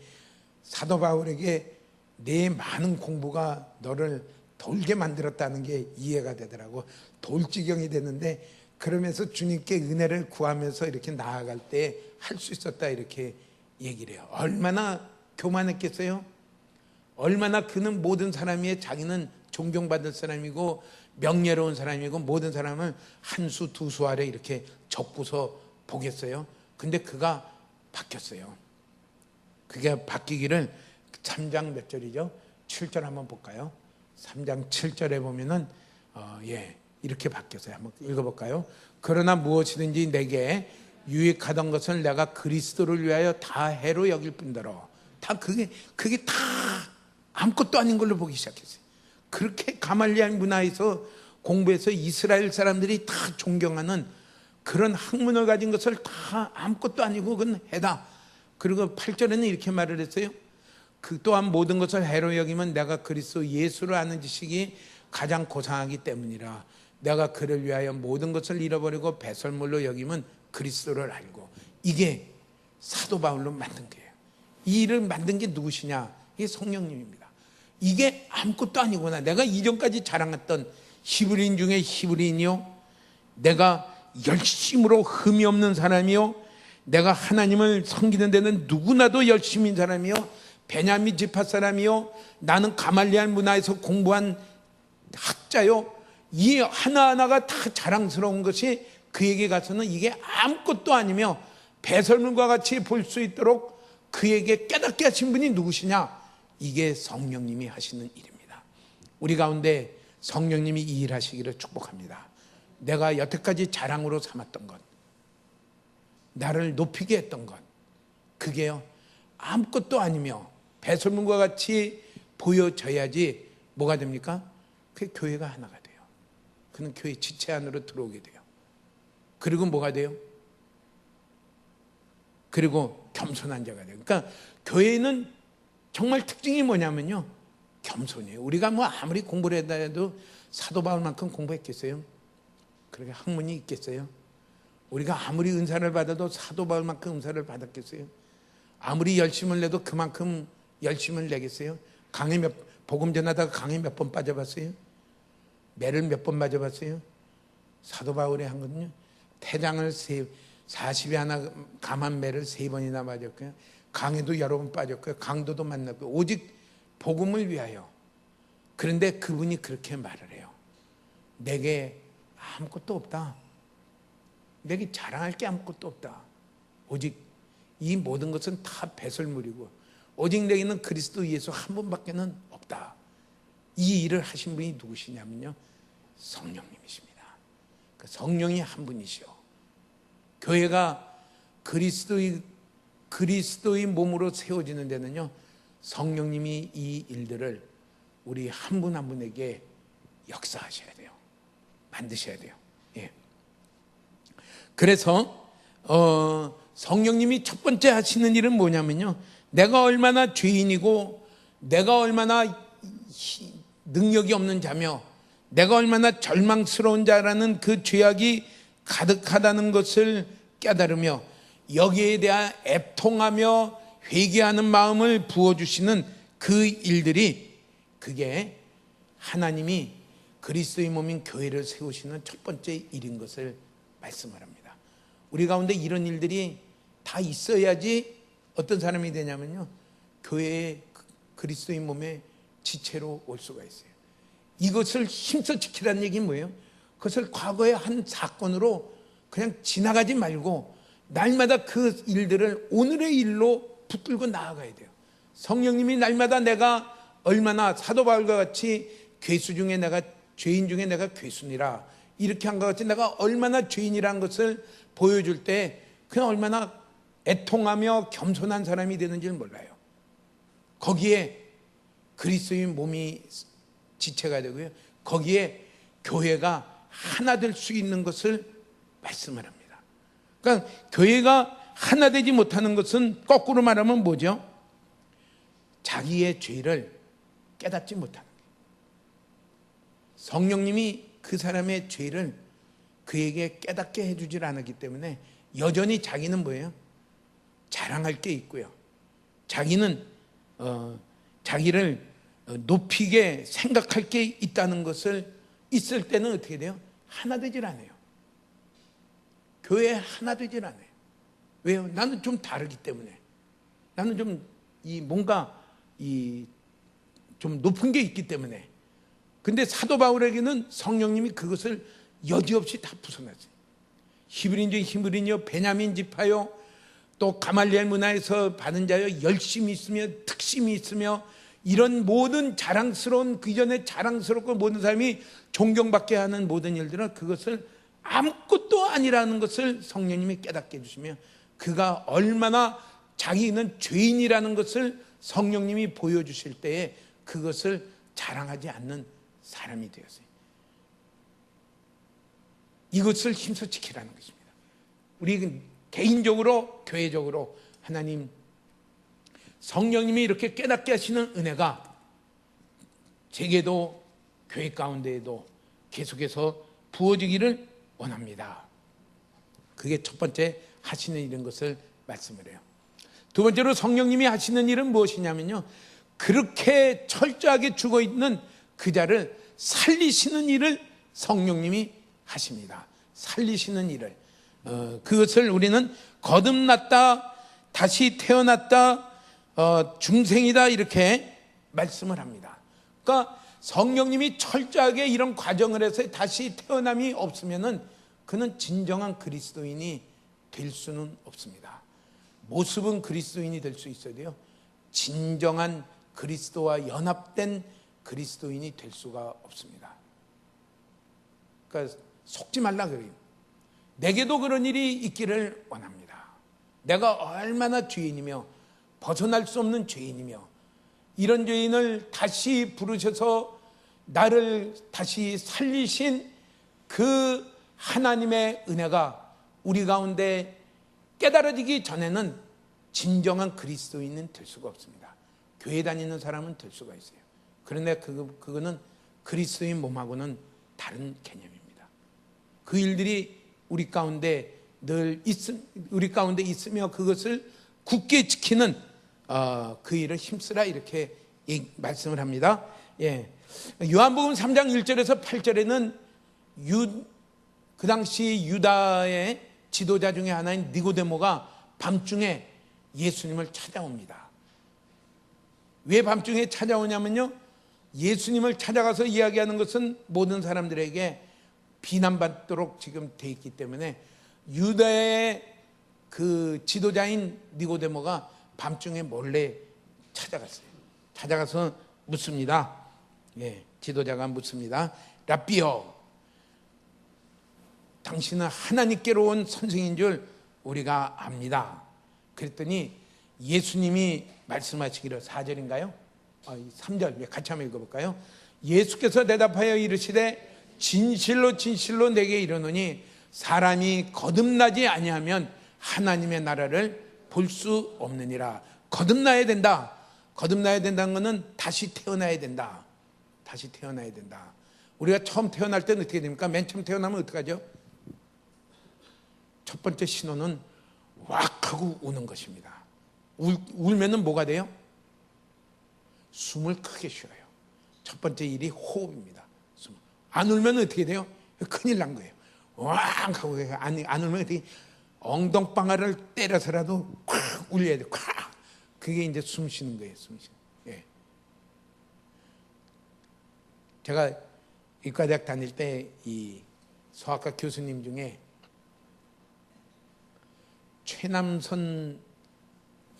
사도 바울에게 내 많은 공부가 너를 돌게 만들었다는 게 이해가 되더라고. 돌지경이 됐는데 그러면서 주님께 은혜를 구하면서 이렇게 나아갈 때 할 수 있었다, 이렇게 얘기를 해요. 얼마나 교만했겠어요? 얼마나 그는 모든 사람이 자기는 존경받을 사람이고 명예로운 사람이고 모든 사람을 한 수 두 수 아래 이렇게 적고서 보겠어요. 근데 그가 바뀌었어요. 그게 바뀌기를 3장 몇 절이죠? 7절 한번 볼까요? 3장 7절에 보면은 이렇게 바뀌었어요. 한번 읽어볼까요? 그러나 무엇이든지 내게 유익하던 것을 내가 그리스도를 위하여 다 해로 여길 뿐더러, 다 그게 다 아무것도 아닌 걸로 보기 시작했어요. 그렇게 가말리알 문화에서 공부해서 이스라엘 사람들이 다 존경하는 그런 학문을 가진 것을 다 아무것도 아니고 그건 해다. 그리고 8절에는 이렇게 말을 했어요. 그 또한 모든 것을 해로 여기면 내가 그리스도 예수를 아는 지식이 가장 고상하기 때문이라. 내가 그를 위하여 모든 것을 잃어버리고 배설물로 여기면 그리스도를 알고. 이게 사도 바울로 만든 거예요. 이 일을 만든 게 누구시냐? 이게 성령님입니다. 이게 아무것도 아니구나. 내가 이전까지 자랑했던 히브리인 중에 히브리인이요, 내가 열심으로 흠이 없는 사람이요, 내가 하나님을 섬기는 데는 누구나도 열심인 사람이요, 베냐민 지파 사람이요, 나는 가말리알 문화에서 공부한 학자요, 이 하나하나가 다 자랑스러운 것이 그에게 가서는 이게 아무것도 아니며 배설물과 같이 볼 수 있도록 그에게 깨닫게 하신 분이 누구시냐? 이게 성령님이 하시는 일입니다. 우리 가운데 성령님이 이 일 하시기를 축복합니다. 내가 여태까지 자랑으로 삼았던 것, 나를 높이게 했던 것, 그게요 아무것도 아니며 배설물과 같이 보여져야지 뭐가 됩니까? 그게 교회가 하나가 돼요. 그는 교회 지체 안으로 들어오게 돼요. 그리고 뭐가 돼요? 그리고 겸손한 자가 돼요. 그러니까 교회는 정말 특징이 뭐냐면요, 겸손이에요. 우리가 뭐 아무리 공부를 했다 해도 사도 바울만큼 공부했겠어요? 그렇게 학문이 있겠어요? 우리가 아무리 은사를 받아도 사도 바울만큼 은사를 받았겠어요? 아무리 열심을 내도 그만큼 열심을 내겠어요? 복음 전하다가 강에 몇 번 빠져봤어요? 매를 몇 번 맞아봤어요? 사도 바울이 한 거는요, 태장을 40이 하나 감한 매를 3번이나 맞았고요, 강에도 여러 번 빠졌고요, 강도도 만났고요, 오직 복음을 위하여. 그런데 그분이 그렇게 말을 해요. 내게 아무것도 없다. 내게 자랑할 게 아무것도 없다. 오직 이 모든 것은 다 배설물이고 오직 내게는 그리스도 예수 한 분밖에는 없다. 이 일을 하신 분이 누구시냐면요, 성령님이십니다. 그 성령이 한 분이시오. 교회가 그리스도의 몸으로 세워지는 데는요, 성령님이 이 일들을 우리 한 분 한 분에게 역사하셔야 돼요. 만드셔야 돼요. 예. 그래서 성령님이 첫 번째 하시는 일은 뭐냐면요, 내가 얼마나 죄인이고 내가 얼마나 능력이 없는 자며 내가 얼마나 절망스러운 자라는 그 죄악이 가득하다는 것을 깨달으며 여기에 대한 애통하며 회개하는 마음을 부어주시는 그 일들이, 그게 하나님이 그리스도의 몸인 교회를 세우시는 첫 번째 일인 것을 말씀을 합니다. 우리 가운데 이런 일들이 다 있어야지 어떤 사람이 되냐면요, 교회의 그리스도의 몸의 지체로 올 수가 있어요. 이것을 힘써 지키라는 얘기는 뭐예요? 그것을 과거의 한 사건으로 그냥 지나가지 말고 날마다 그 일들을 오늘의 일로 붙들고 나아가야 돼요. 성령님이 날마다 내가 얼마나 사도 바울과 같이 괴수 중에 내가 죄인 중에 내가 괴수니라 이렇게 한 것 같이 내가 얼마나 죄인이라는 것을 보여줄 때 그냥 얼마나 애통하며 겸손한 사람이 되는지를 몰라요. 거기에 그리스도의 몸이 지체가 되고요, 거기에 교회가 하나 될 수 있는 것을 말씀을 합니다. 그러니까 교회가 하나 되지 못하는 것은 거꾸로 말하면 뭐죠? 자기의 죄를 깨닫지 못하는 거예요. 성령님이 그 사람의 죄를 그에게 깨닫게 해주질 않았기 때문에 여전히 자기는 뭐예요? 자랑할 게 있고요, 자기는 자기를 높이게 생각할 게 있다는 것을 있을 때는 어떻게 돼요? 하나 되질 않아요. 교회에 하나 되질 않아요. 왜요? 나는 좀 다르기 때문에. 나는 좀 뭔가 좀 높은 게 있기 때문에. 근데 사도 바울에게는 성령님이 그것을 여지없이 다 부숴놨어요. 히브리인이요 베냐민 지파요, 또 가말리엘 문화에서 받은 자요, 열심이 있으며 특심이 있으며 이런 모든 자랑스러운, 그 이전에 자랑스럽고 모든 사람이 존경받게 하는 모든 일들은 그것을 아무것도 아니라는 것을 성령님이 깨닫게 해주시며 그가 얼마나 자기는 죄인이라는 것을 성령님이 보여주실 때에 그것을 자랑하지 않는 사람이 되었어요. 이것을 힘써 지키라는 것입니다. 우리 개인적으로, 교회적으로 하나님 성령님이 이렇게 깨닫게 하시는 은혜가 제게도 교회 가운데에도 계속해서 부어지기를 원합니다. 그게 첫 번째 하시는 일인 것을 말씀을 해요. 두 번째로 성령님이 하시는 일은 무엇이냐면요, 그렇게 철저하게 죽어있는 그 자를 살리시는 일을 성령님이 하십니다. 살리시는 일을, 그것을 우리는 거듭났다, 다시 태어났다, 중생이다 이렇게 말씀을 합니다. 그러니까 성령님이 철저하게 이런 과정을 해서 다시 태어남이 없으면은 그는 진정한 그리스도인이 될 수는 없습니다. 모습은 그리스도인이 될 수 있어야 돼요. 진정한 그리스도와 연합된 그리스도인이 될 수가 없습니다. 그러니까 속지 말라 그래요. 내게도 그런 일이 있기를 원합니다. 내가 얼마나 죄인이며 벗어날 수 없는 죄인이며 이런 죄인을 다시 부르셔서 나를 다시 살리신 그 하나님의 은혜가 우리 가운데 깨달아지기 전에는 진정한 그리스도인은 될 수가 없습니다. 교회 다니는 사람은 될 수가 있어요. 그런데 그거는 그리스도인 몸하고는 다른 개념입니다. 그 일들이 우리 가운데 우리 가운데 있으며 그것을 굳게 지키는 그 일을 힘쓰라 이렇게 말씀을 합니다. 예. 요한복음 3장 1절에서 8절에는 그 당시 유다의 지도자 중에 하나인 니고데모가 밤중에 예수님을 찾아옵니다. 왜 밤중에 찾아오냐면요, 예수님을 찾아가서 이야기하는 것은 모든 사람들에게 비난받도록 지금 돼 있기 때문에 유다의 그 지도자인 니고데모가 밤중에 몰래 찾아갔어요. 찾아가서 묻습니다. 지도자가 묻습니다. 랍비요, 당신은 하나님께로 온 선생인 줄 우리가 압니다. 그랬더니 예수님이 말씀하시기를, 4절인가요? 3절 같이 한번 읽어볼까요? 예수께서 대답하여 이르시되 진실로 진실로 내게 이르노니 사람이 거듭나지 아니하면 하나님의 나라를 볼 수 없느니라. 거듭나야 된다. 거듭나야 된다는 것은 다시 태어나야 된다. 다시 태어나야 된다. 우리가 처음 태어날 때는 어떻게 됩니까? 맨 처음 태어나면 어떡하죠? 첫 번째 신호는 왁 하고 우는 것입니다. 울면은 뭐가 돼요? 숨을 크게 쉬어요. 첫 번째 일이 호흡입니다. 안 울면 어떻게 돼요? 큰일 난 거예요. 왁 하고 안 울면 어떻게, 엉덩방아를 때려서라도 콱 울려야 돼요. 콱. 그게 이제 숨 쉬는 거예요. 숨 쉬는. 제가 의과대학 다닐 때 이 소아과 교수님 중에 최남선,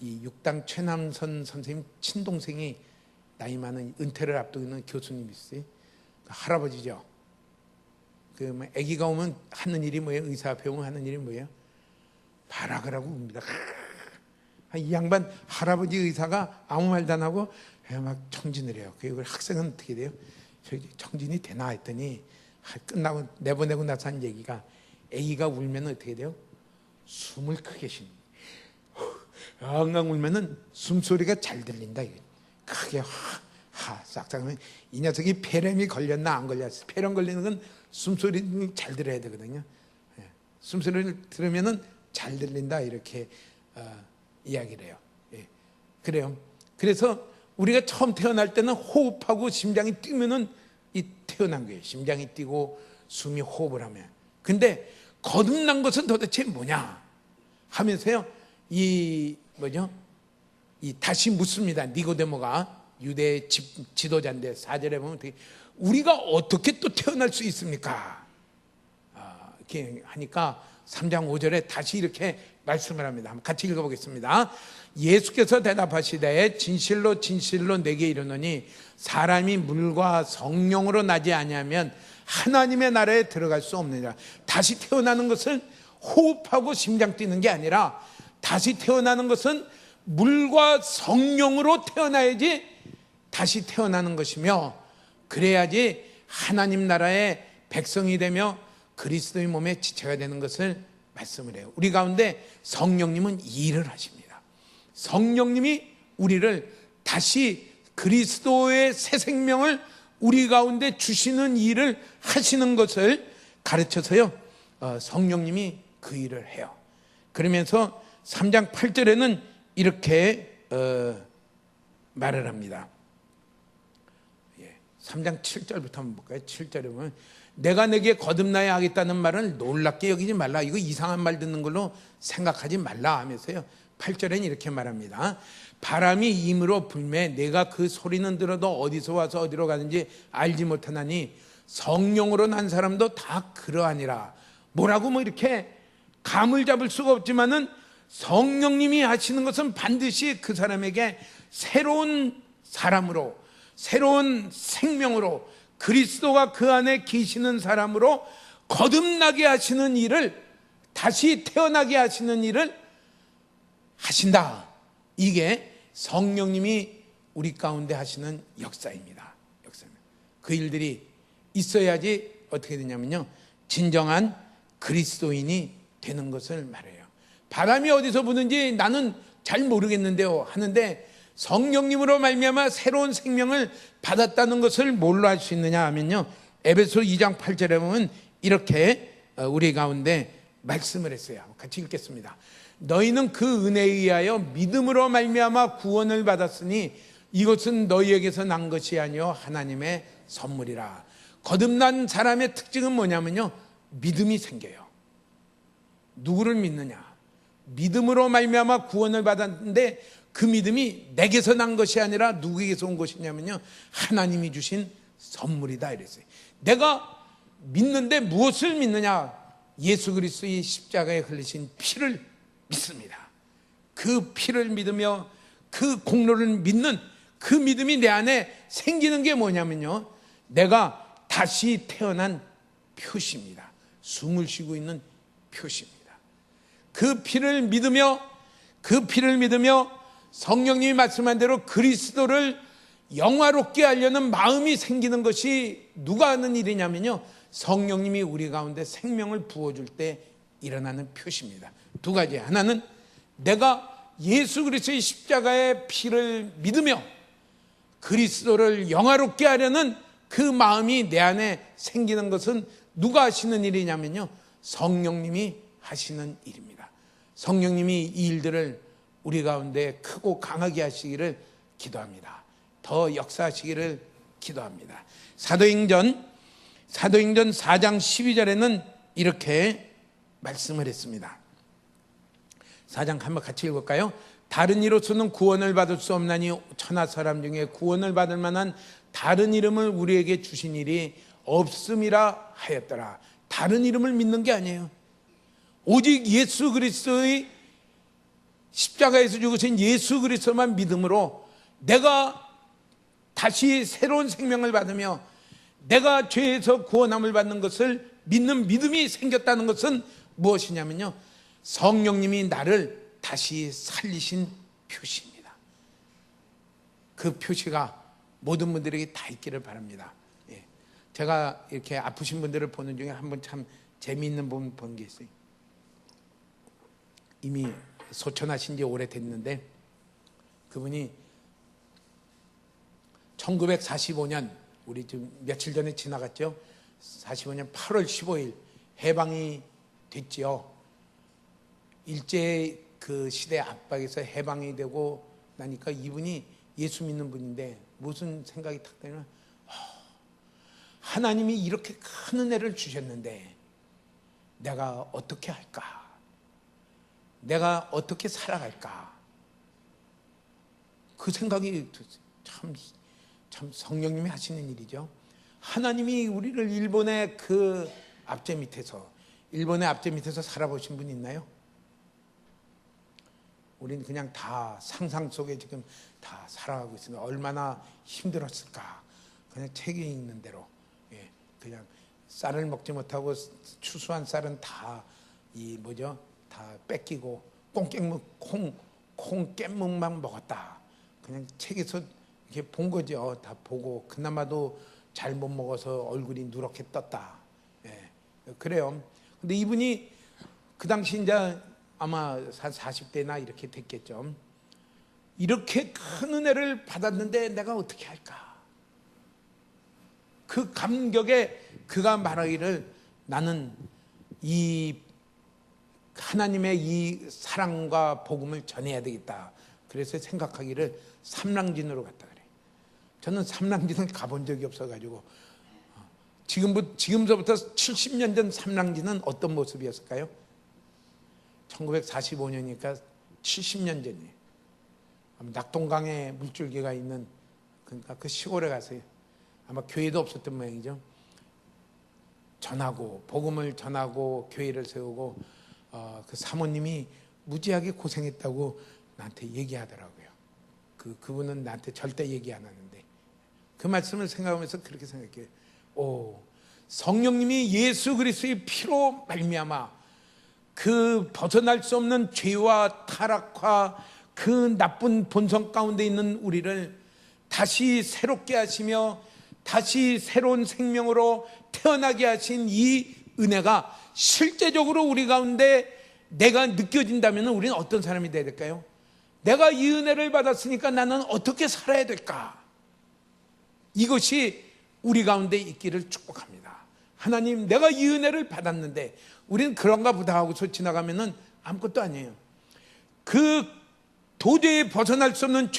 이 육당 최남선 선생님 친동생이 나이 많은 은퇴를 앞두고 있는 교수님이 있어요. 할아버지죠. 그 아기가 오면 하는 일이 뭐예요? 의사 앞에 오면 하는 일이 뭐예요? 발악을 하고 웁니다. 이 양반 할아버지 의사가 아무 말도 안 하고 막 청진을 해요. 그 학생은 어떻게 돼요? 저기 청진이 되나 했더니 끝나고 내보내고 나서 한 얘기가, 아기가 울면 어떻게 돼요? 숨을 크게 쉬는 거예요. 엉엉 울면은 숨소리가 잘 들린다. 크게 싹싹 하면 이 녀석이 폐렴이 걸렸나 안 걸렸어. 폐렴 걸리는 건 숨소리 잘 들어야 되거든요. 숨소리를 들으면은 잘 들린다, 이렇게 이야기를 해요. 그래요. 그래서 우리가 처음 태어날 때는 호흡하고 심장이 뛰면은 이 태어난 거예요. 심장이 뛰고 숨이 호흡을 하면. 근데 거듭난 것은 도대체 뭐냐 하면서요, 이 다시 묻습니다. 니고데모가 유대 지도자인데 4절에 보면 어떻게, 우리가 어떻게 또 태어날 수 있습니까? 이렇게 하니까 3장 5절에 다시 이렇게 말씀을 합니다. 한번 같이 읽어보겠습니다. 예수께서 대답하시되 진실로 진실로 내게 이르노니 사람이 물과 성령으로 나지 아니하면 하나님의 나라에 들어갈 수 없느니라. 다시 태어나는 것은 호흡하고 심장 뛰는 게 아니라, 다시 태어나는 것은 물과 성령으로 태어나야지 다시 태어나는 것이며, 그래야지 하나님 나라의 백성이 되며 그리스도의 몸에 지체가 되는 것을 말씀을 해요. 우리 가운데 성령님은 이 일을 하십니다. 성령님이 우리를 다시 그리스도의 새 생명을 우리 가운데 주시는 일을 하시는 것을 가르쳐서요, 성령님이 그 일을 해요. 그러면서 3장 8절에는 이렇게 말을 합니다. 3장 7절부터 한번 볼까요? 7절에 보면 내가 내게 거듭나야 하겠다는 말을 놀랍게 여기지 말라. 이거 이상한 말 듣는 걸로 생각하지 말라 하면서요, 8절에는 이렇게 말합니다. 바람이 임으로 불매 내가 그 소리는 들어도 어디서 와서 어디로 가는지 알지 못하나니 성령으로 난 사람도 다 그러하니라. 뭐라고 이렇게 감을 잡을 수가 없지만은 성령님이 하시는 것은 반드시 그 사람에게 새로운 사람으로, 새로운 생명으로, 그리스도가 그 안에 계시는 사람으로 거듭나게 하시는 일을, 다시 태어나게 하시는 일을 하신다. 이게 성령님이 우리 가운데 하시는 역사입니다. 그 일들이 있어야지 어떻게 되냐면요, 진정한 그리스도인이 되는 것을 말해요. 바람이 어디서 부는지 나는 잘 모르겠는데요 하는데, 성령님으로 말미암아 새로운 생명을 받았다는 것을 뭘로 알 수 있느냐 하면요, 에베소 2장 8절에 보면 이렇게 우리 가운데 말씀을 했어요. 같이 읽겠습니다. 너희는 그 은혜에 의하여 믿음으로 말미암아 구원을 받았으니 이것은 너희에게서 난 것이 아니요 하나님의 선물이라. 거듭난 사람의 특징은 뭐냐면요, 믿음이 생겨요. 누구를 믿느냐? 믿음으로 말미암아 구원을 받았는데 그 믿음이 내게서 난 것이 아니라 누구에게서 온 것이냐면요, 하나님이 주신 선물이다 이랬어요. 내가 믿는데 무엇을 믿느냐? 예수 그리스도의 십자가에 흘리신 피를 믿습니다. 그 피를 믿으며 그 공로를 믿는 그 믿음이 내 안에 생기는 게 뭐냐면요, 내가 다시 태어난 표시입니다. 숨을 쉬고 있는 표시입니다. 그 피를 믿으며 성령님이 말씀한 대로 그리스도를 영화롭게 하려는 마음이 생기는 것이 누가 하는 일이냐면요, 성령님이 우리 가운데 생명을 부어줄 때 일어나는 표시입니다. 두 가지. 하나는 내가 예수 그리스도의 십자가의 피를 믿으며 그리스도를 영화롭게 하려는 그 마음이 내 안에 생기는 것은 누가 하시는 일이냐면요, 성령님이 하시는 일입니다. 성령님이 이 일들을 우리 가운데 크고 강하게 하시기를 기도합니다. 더 역사하시기를 기도합니다. 사도행전 4장 12절에는 이렇게 말씀을 했습니다. 4장 한번 같이 읽을까요? 다른 이로서는 구원을 받을 수 없나니 천하 사람 중에 구원을 받을 만한 다른 이름을 우리에게 주신 일이 없음이라 하였더라. 다른 이름을 믿는 게 아니에요. 오직 예수 그리스도의 십자가에서 죽으신 예수 그리스도만 믿음으로 내가 다시 새로운 생명을 받으며 내가 죄에서 구원함을 받는 것을 믿는 믿음이 생겼다는 것은 무엇이냐면요, 성령님이 나를 다시 살리신 표시입니다. 그 표시가 모든 분들에게 다 있기를 바랍니다. 제가 이렇게 아프신 분들을 보는 중에 한 번 참 재미있는 분 본 게 있어요. 이미 소천하신 지 오래됐는데 그분이 1945년, 우리 지금 며칠 전에 지나갔죠. 45년 8월 15일 해방이 됐지요. 일제 그 시대 압박에서 해방이 되고 나니까 이분이 예수 믿는 분인데 무슨 생각이 탁 들면, 하나님이 이렇게 큰 은혜를 주셨는데 내가 어떻게 할까? 내가 어떻게 살아갈까? 그 생각이 참 성령님이 하시는 일이죠. 하나님이 우리를 일본의 앞제 밑에서 살아보신 분 있나요? 우리는 그냥 다 상상 속에 지금 다 살아가고 있습니다. 얼마나 힘들었을까? 그냥 책에 있는 대로, 그냥 쌀을 먹지 못하고 추수한 쌀은 다 다 뺏기고 콩 깻묵만 먹었다. 그냥 책에서 이렇게 본 거죠. 다 보고 그나마도 잘 못 먹어서 얼굴이 누렇게 떴다. 그래요. 근데 이분이 그 당시 이제 아마 40대나 이렇게 됐겠죠. 이렇게 큰 은혜를 받았는데 내가 어떻게 할까? 그 감격에 그가 말하기를, 나는 이 하나님의 이 사랑과 복음을 전해야 되겠다. 그래서 생각하기를 삼랑진으로 갔다 그래. 저는 삼랑진을 가본 적이 없어가지고, 지금서부터 70년 전 삼랑진은 어떤 모습이었을까요? 1945년이니까 70년 전이에요. 낙동강에 물줄기가 있는, 그러니까 그 시골에 가서 아마 교회도 없었던 모양이죠. 복음을 전하고 교회를 세우고, 그 사모님이 무지하게 고생했다고 나한테 얘기하더라고요. 그분은 나한테 절대 얘기 안 하는데, 그 말씀을 생각하면서 그렇게 생각해요. 성령님이 예수 그리스도의 피로 말미암아 그 벗어날 수 없는 죄와 타락과 그 나쁜 본성 가운데 있는 우리를 다시 새롭게 하시며 다시 새로운 생명으로 태어나게 하신 이 은혜가 실제적으로 우리 가운데 내가 느껴진다면 우리는 어떤 사람이 되어야 될까요? 내가 이 은혜를 받았으니까 나는 어떻게 살아야 될까? 이것이 우리 가운데 있기를 축복합니다. 하나님, 내가 이 은혜를 받았는데, 우리는 그런가 보다 하고서 지나가면은 아무것도 아니에요. 도저히 벗어날 수 없는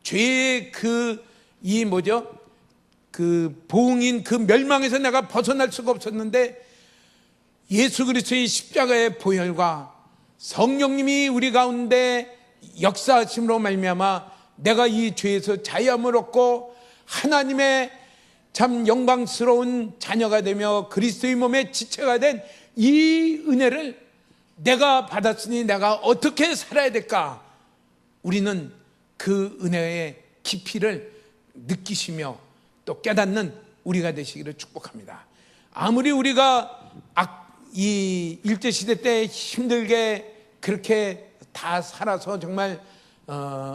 죄의 보응인 그 멸망에서 내가 벗어날 수가 없었는데, 예수 그리스도의 십자가의 보혈과 성령님이 우리 가운데 역사하심으로 말미암아 내가 이 죄에서 자유함을 얻고 하나님의 참 영광스러운 자녀가 되며 그리스도의 몸의 지체가 된 이 은혜를 내가 받았으니 내가 어떻게 살아야 될까? 우리는 그 은혜의 깊이를 느끼시며 또 깨닫는 우리가 되시기를 축복합니다. 아무리 우리가 이 일제시대 때 힘들게 그렇게 다 살아서 정말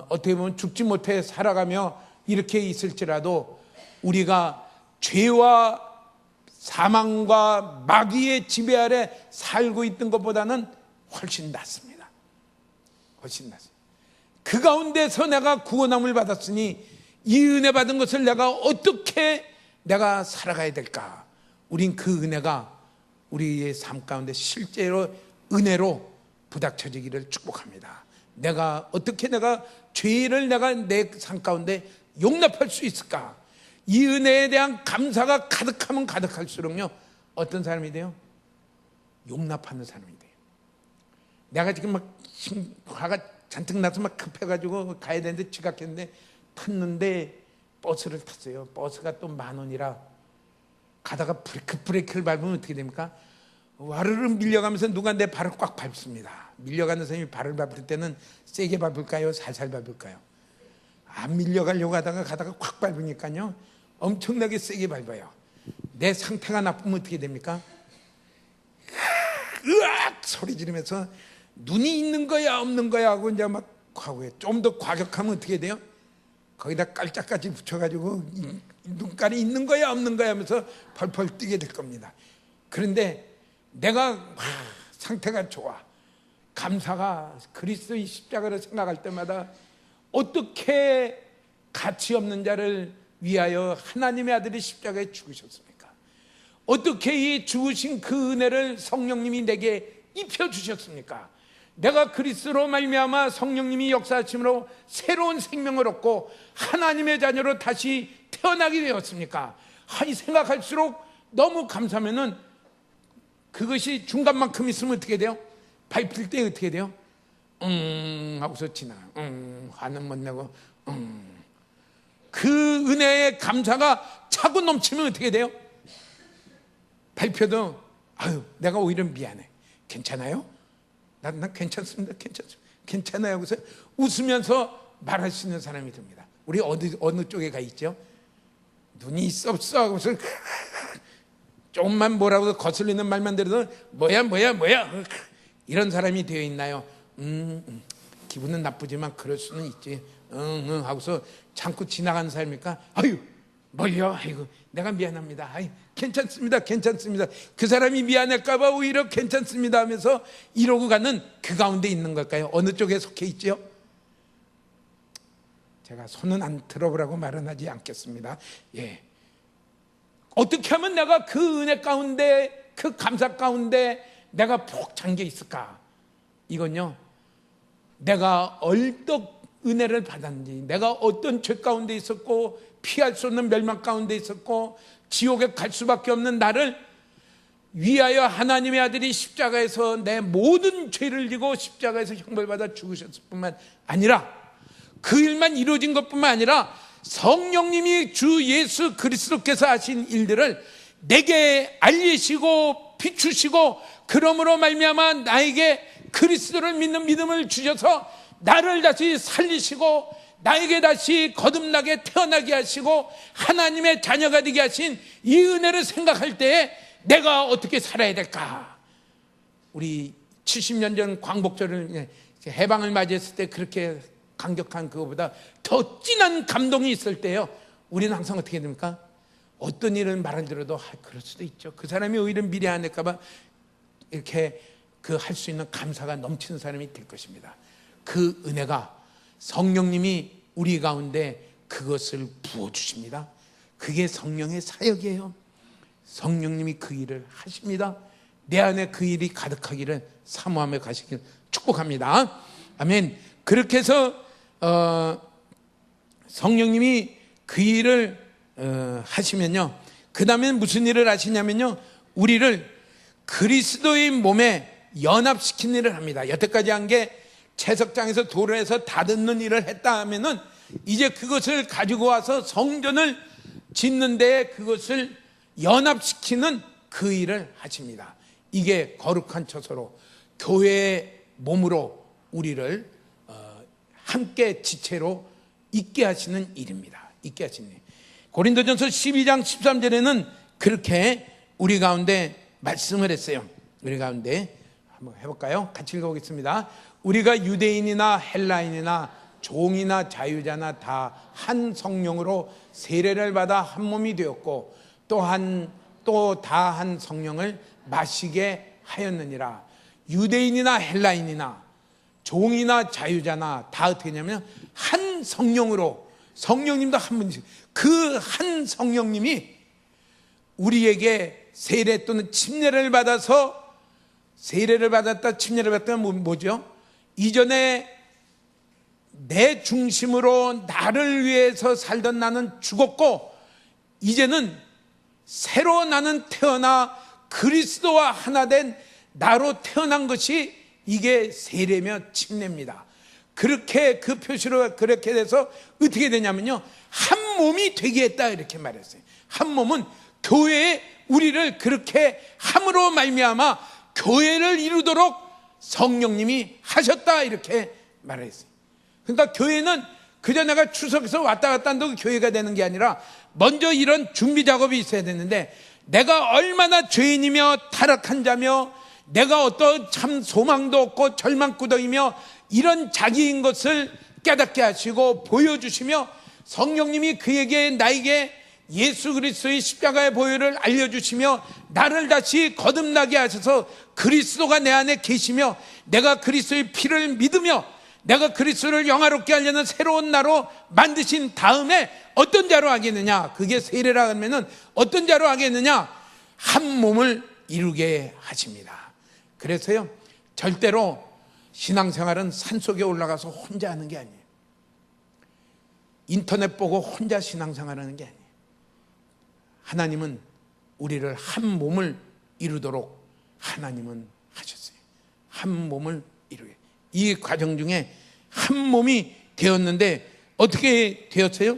어떻게 보면 죽지 못해 살아가며 이렇게 있을지라도 우리가 죄와 사망과 마귀의 지배 아래 살고 있던 것보다는 훨씬 낫습니다. 훨씬 낫습니다. 그 가운데서 내가 구원함을 받았으니 이 은혜 받은 것을 내가 어떻게 내가 살아가야 될까? 우린 그 은혜가 우리의 삶 가운데 실제로 은혜로 부닥쳐지기를 축복합니다. 내가 어떻게 내가 죄를 내가 내 삶 가운데 용납할 수 있을까? 이 은혜에 대한 감사가 가득하면 가득할수록요, 어떤 사람이 돼요? 용납하는 사람이 돼요. 내가 지금 막 화가 잔뜩 나서 막 급해가지고 가야 되는데 지각했는데 탔는데 버스를 탔어요. 버스가 또 10,000원이라 가다가 브레이크를 밟으면 어떻게 됩니까? 와르르 밀려가면서 누가 내 발을 꽉 밟습니다. 밀려가는 사람이 발을 밟을 때는 세게 밟을까요? 살살 밟을까요? 안 밀려가려고 하다가 가다가 꽉 밟으니까요, 엄청나게 세게 밟아요. 내 상태가 나쁘면 어떻게 됩니까? 으악 소리 지르면서 눈이 있는 거야 없는 거야 하고 이제 막 하고요. 좀 더 과격하면 어떻게 돼요? 거기다 깔짝까지 붙여가지고 눈깔이 있는 거야 없는 거야 하면서 펄펄 뛰게 될 겁니다. 그런데 내가 상태가 좋아, 감사가 그리스도의 십자가를 생각할 때마다 어떻게 가치 없는 자를 위하여 하나님의 아들이 십자가에 죽으셨습니까? 어떻게 이 죽으신 그 은혜를 성령님이 내게 입혀주셨습니까? 내가 그리스도로 말미암아 성령님이 역사하심으로 새로운 생명을 얻고 하나님의 자녀로 다시 태어나게 되었습니까? 생각할수록 너무 감사하면은 그것이 중간만큼 있으면 어떻게 돼요? 밟힐 때 어떻게 돼요? 하고서 지나. 화는 못 내고. 그 은혜의 감사가 차고 넘치면 어떻게 돼요? 밟혀도 아유 내가 오히려 미안해. 괜찮아요? 난 괜찮습니다. 괜찮아요. 그래서 웃으면서 말할 수 있는 사람이 됩니다. 우리 어느 쪽에 가 있죠? 눈이 있어 없어 하고서 조금만 뭐라고 거슬리는 말만 들어도 뭐야 이런 사람이 되어 있나요? 기분은 나쁘지만 그럴 수는 있지. 하고서 참고 지나가는 사람입니까? 아유 뭘요? 아이고 내가 미안합니다. 아이 괜찮습니다. 그 사람이 미안할까봐 오히려 괜찮습니다 하면서 이러고 가는 그 가운데 있는 걸까요? 어느 쪽에 속해 있죠? 제가 손은 안 들어보라고 말은 하지 않겠습니다. 예. 어떻게 하면 내가 그 은혜 가운데, 그 감사 가운데 내가 푹 잠겨 있을까? 이건요, 내가 얼떡 은혜를 받았는지, 내가 어떤 죄 가운데 있었고 피할 수 없는 멸망 가운데 있었고 지옥에 갈 수밖에 없는 나를 위하여 하나님의 아들이 십자가에서 내 모든 죄를 지고 십자가에서 형벌받아 죽으셨을 뿐만 아니라, 그 일만 이루어진 것뿐만 아니라 성령님이 주 예수 그리스도께서 하신 일들을 내게 알리시고 비추시고, 그러므로 말미암아 나에게 그리스도를 믿는 믿음을 주셔서 나를 다시 살리시고 나에게 다시 거듭나게 태어나게 하시고 하나님의 자녀가 되게 하신 이 은혜를 생각할 때에 내가 어떻게 살아야 될까? 우리 70년 전 광복절을 해방을 맞이했을 때 그렇게 강격한 그거보다 더 진한 감동이 있을 때요, 우리는 항상 어떻게 됩니까? 어떤 일을 말을 들어도 그럴 수도 있죠. 그 사람이 오히려 미래 안 할까 봐 이렇게 그 할 수 있는 감사가 넘치는 사람이 될 것입니다. 그 은혜가 성령님이 우리 가운데 그것을 부어주십니다. 그게 성령의 사역이에요. 성령님이 그 일을 하십니다. 내 안에 그 일이 가득하기를 사모하며 가시길 축복합니다. 아멘. 그렇게 해서 성령님이 그 일을 하시면요, 그 다음에 무슨 일을 하시냐면요, 우리를 그리스도의 몸에 연합시키는 일을 합니다. 여태까지 한 게 채석장에서 돌을 해서 다듬는 일을 했다 하면은 이제 그것을 가지고 와서 성전을 짓는 데에 그것을 연합시키는 그 일을 하십니다. 이게 거룩한 처소로 교회의 몸으로 우리를 함께 지체로 있게 하시는 일입니다. 있게 하시는 일. 고린도전서 12장 13절에는 그렇게 우리 가운데 말씀을 했어요. 우리 가운데 한번 해볼까요? 같이 읽어보겠습니다. 우리가 유대인이나 헬라인이나 종이나 자유자나 다 한 성령으로 세례를 받아 한 몸이 되었고 또 다 한 성령을 마시게 하였느니라. 유대인이나 헬라인이나 종이나 자유자나 다 어떻게 하냐면 한 성령으로, 성령님도 한 분이세요. 그 한 성령님이 우리에게 세례 또는 침례를 받아서, 세례를 받았다 침례를 받았다면 뭐죠? 이전에 내 중심으로 나를 위해서 살던 나는 죽었고 이제는 새로 나는 태어나 그리스도와 하나 된 나로 태어난 것이 이게 세례며 침례입니다. 그렇게 그 표시로 그렇게 돼서 어떻게 되냐면요, 한 몸이 되게 했다 이렇게 말했어요. 한 몸은 교회에 우리를 그렇게 함으로 말미암아 교회를 이루도록 성령님이 하셨다 이렇게 말했어요. 그러니까 교회는 그저 내가 추석에서 왔다 갔다 한다고 교회가 되는 게 아니라 먼저 이런 준비 작업이 있어야 되는데, 내가 얼마나 죄인이며 타락한 자며 내가 어떤 참 소망도 없고 절망구덩이며 이런 자기인 것을 깨닫게 하시고 보여주시며 성령님이 그에게 나에게 예수 그리스도의 십자가의 보혈을 알려주시며 나를 다시 거듭나게 하셔서 그리스도가 내 안에 계시며 내가 그리스도의 피를 믿으며 내가 그리스도를 영화롭게 하려는 새로운 나로 만드신 다음에 어떤 자로 하겠느냐, 그게 세례라 하면은 어떤 자로 하겠느냐, 한 몸을 이루게 하십니다. 그래서요, 절대로 신앙생활은 산속에 올라가서 혼자 하는 게 아니에요. 인터넷 보고 혼자 신앙생활하는 게 아니에요. 하나님은 우리를 한 몸을 이루도록 하나님은 하셨어요. 한 몸을 이루게. 이 과정 중에 한 몸이 되었는데 어떻게 되었어요?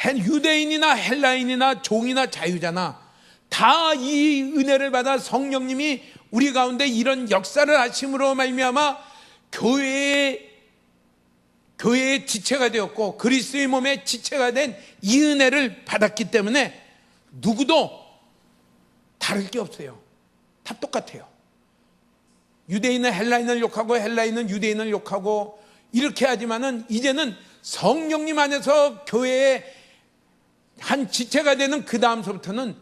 유대인이나 헬라인이나 종이나 자유자나 다 이 은혜를 받아 성령님이 우리 가운데 이런 역사를 하심으로 말미암아 교회의 지체가 되었고 그리스도의 몸의 지체가 된 이 은혜를 받았기 때문에 누구도 다를 게 없어요. 다 똑같아요. 유대인은 헬라인을 욕하고 헬라인은 유대인을 욕하고 이렇게 하지만은 이제는 성령님 안에서 교회의 한 지체가 되는 그 다음서부터는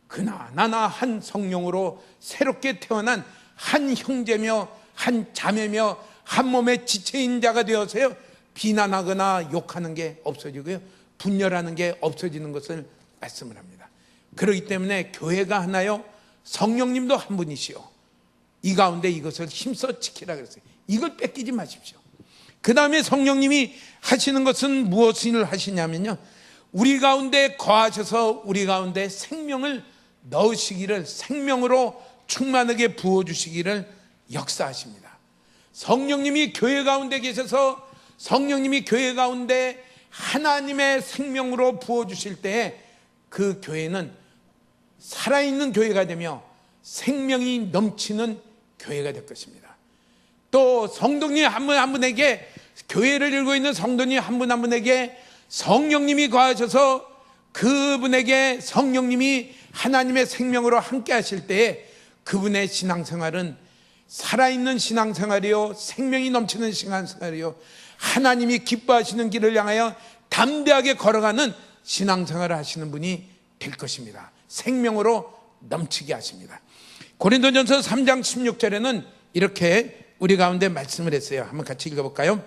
그나나나 한 성령으로 새롭게 태어난 한 형제며 한 자매며 한 몸의 지체인 자가 되어서요, 비난하거나 욕하는 게 없어지고요, 분열하는 게 없어지는 것을 말씀을 합니다. 그렇기 때문에 교회가 하나요, 성령님도 한 분이시오. 이 가운데 이것을 힘써 지키라 그랬어요. 이걸 뺏기지 마십시오. 그 다음에 성령님이 하시는 것은 무엇을 하시냐면요, 우리 가운데 거하셔서 우리 가운데 생명을 넣으시기를, 생명으로 충만하게 부어주시기를 역사하십니다. 성령님이 교회 가운데 계셔서 성령님이 교회 가운데 하나님의 생명으로 부어주실 때에 그 교회는 살아있는 교회가 되며 생명이 넘치는 교회가 될 것입니다. 또 성도님 한 분 한 분에게, 교회를 이루고 있는 성도님 한 분 한 분에게 성령님이 거하셔서 그분에게 성령님이 하나님의 생명으로 함께 하실 때에 그분의 신앙생활은 살아있는 신앙생활이요, 생명이 넘치는 신앙생활이요, 하나님이 기뻐하시는 길을 향하여 담대하게 걸어가는 신앙생활을 하시는 분이 될 것입니다. 생명으로 넘치게 하십니다. 고린도전서 3장 16절에는 이렇게 우리 가운데 말씀을 했어요. 한번 같이 읽어볼까요?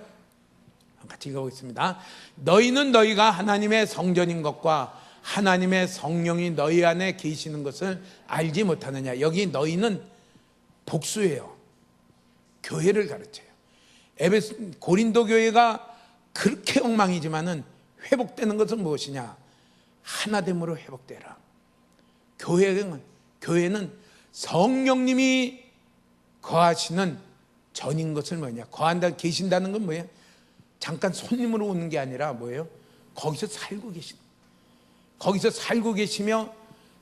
같이 읽어보겠습니다. 너희는 너희가 하나님의 성전인 것과 하나님의 성령이 너희 안에 계시는 것을 알지 못하느냐. 여기 너희는 복수예요. 교회를 가르쳐요. 고린도 교회가 그렇게 엉망이지만은 회복되는 것은 무엇이냐? 하나됨으로 회복되라. 교회는 성령님이 거하시는 전인 것을 뭐냐? 거한다, 계신다는 건 뭐예요? 잠깐 손님으로 오는 게 아니라 뭐예요? 거기서 살고 계시는, 거기서 살고 계시며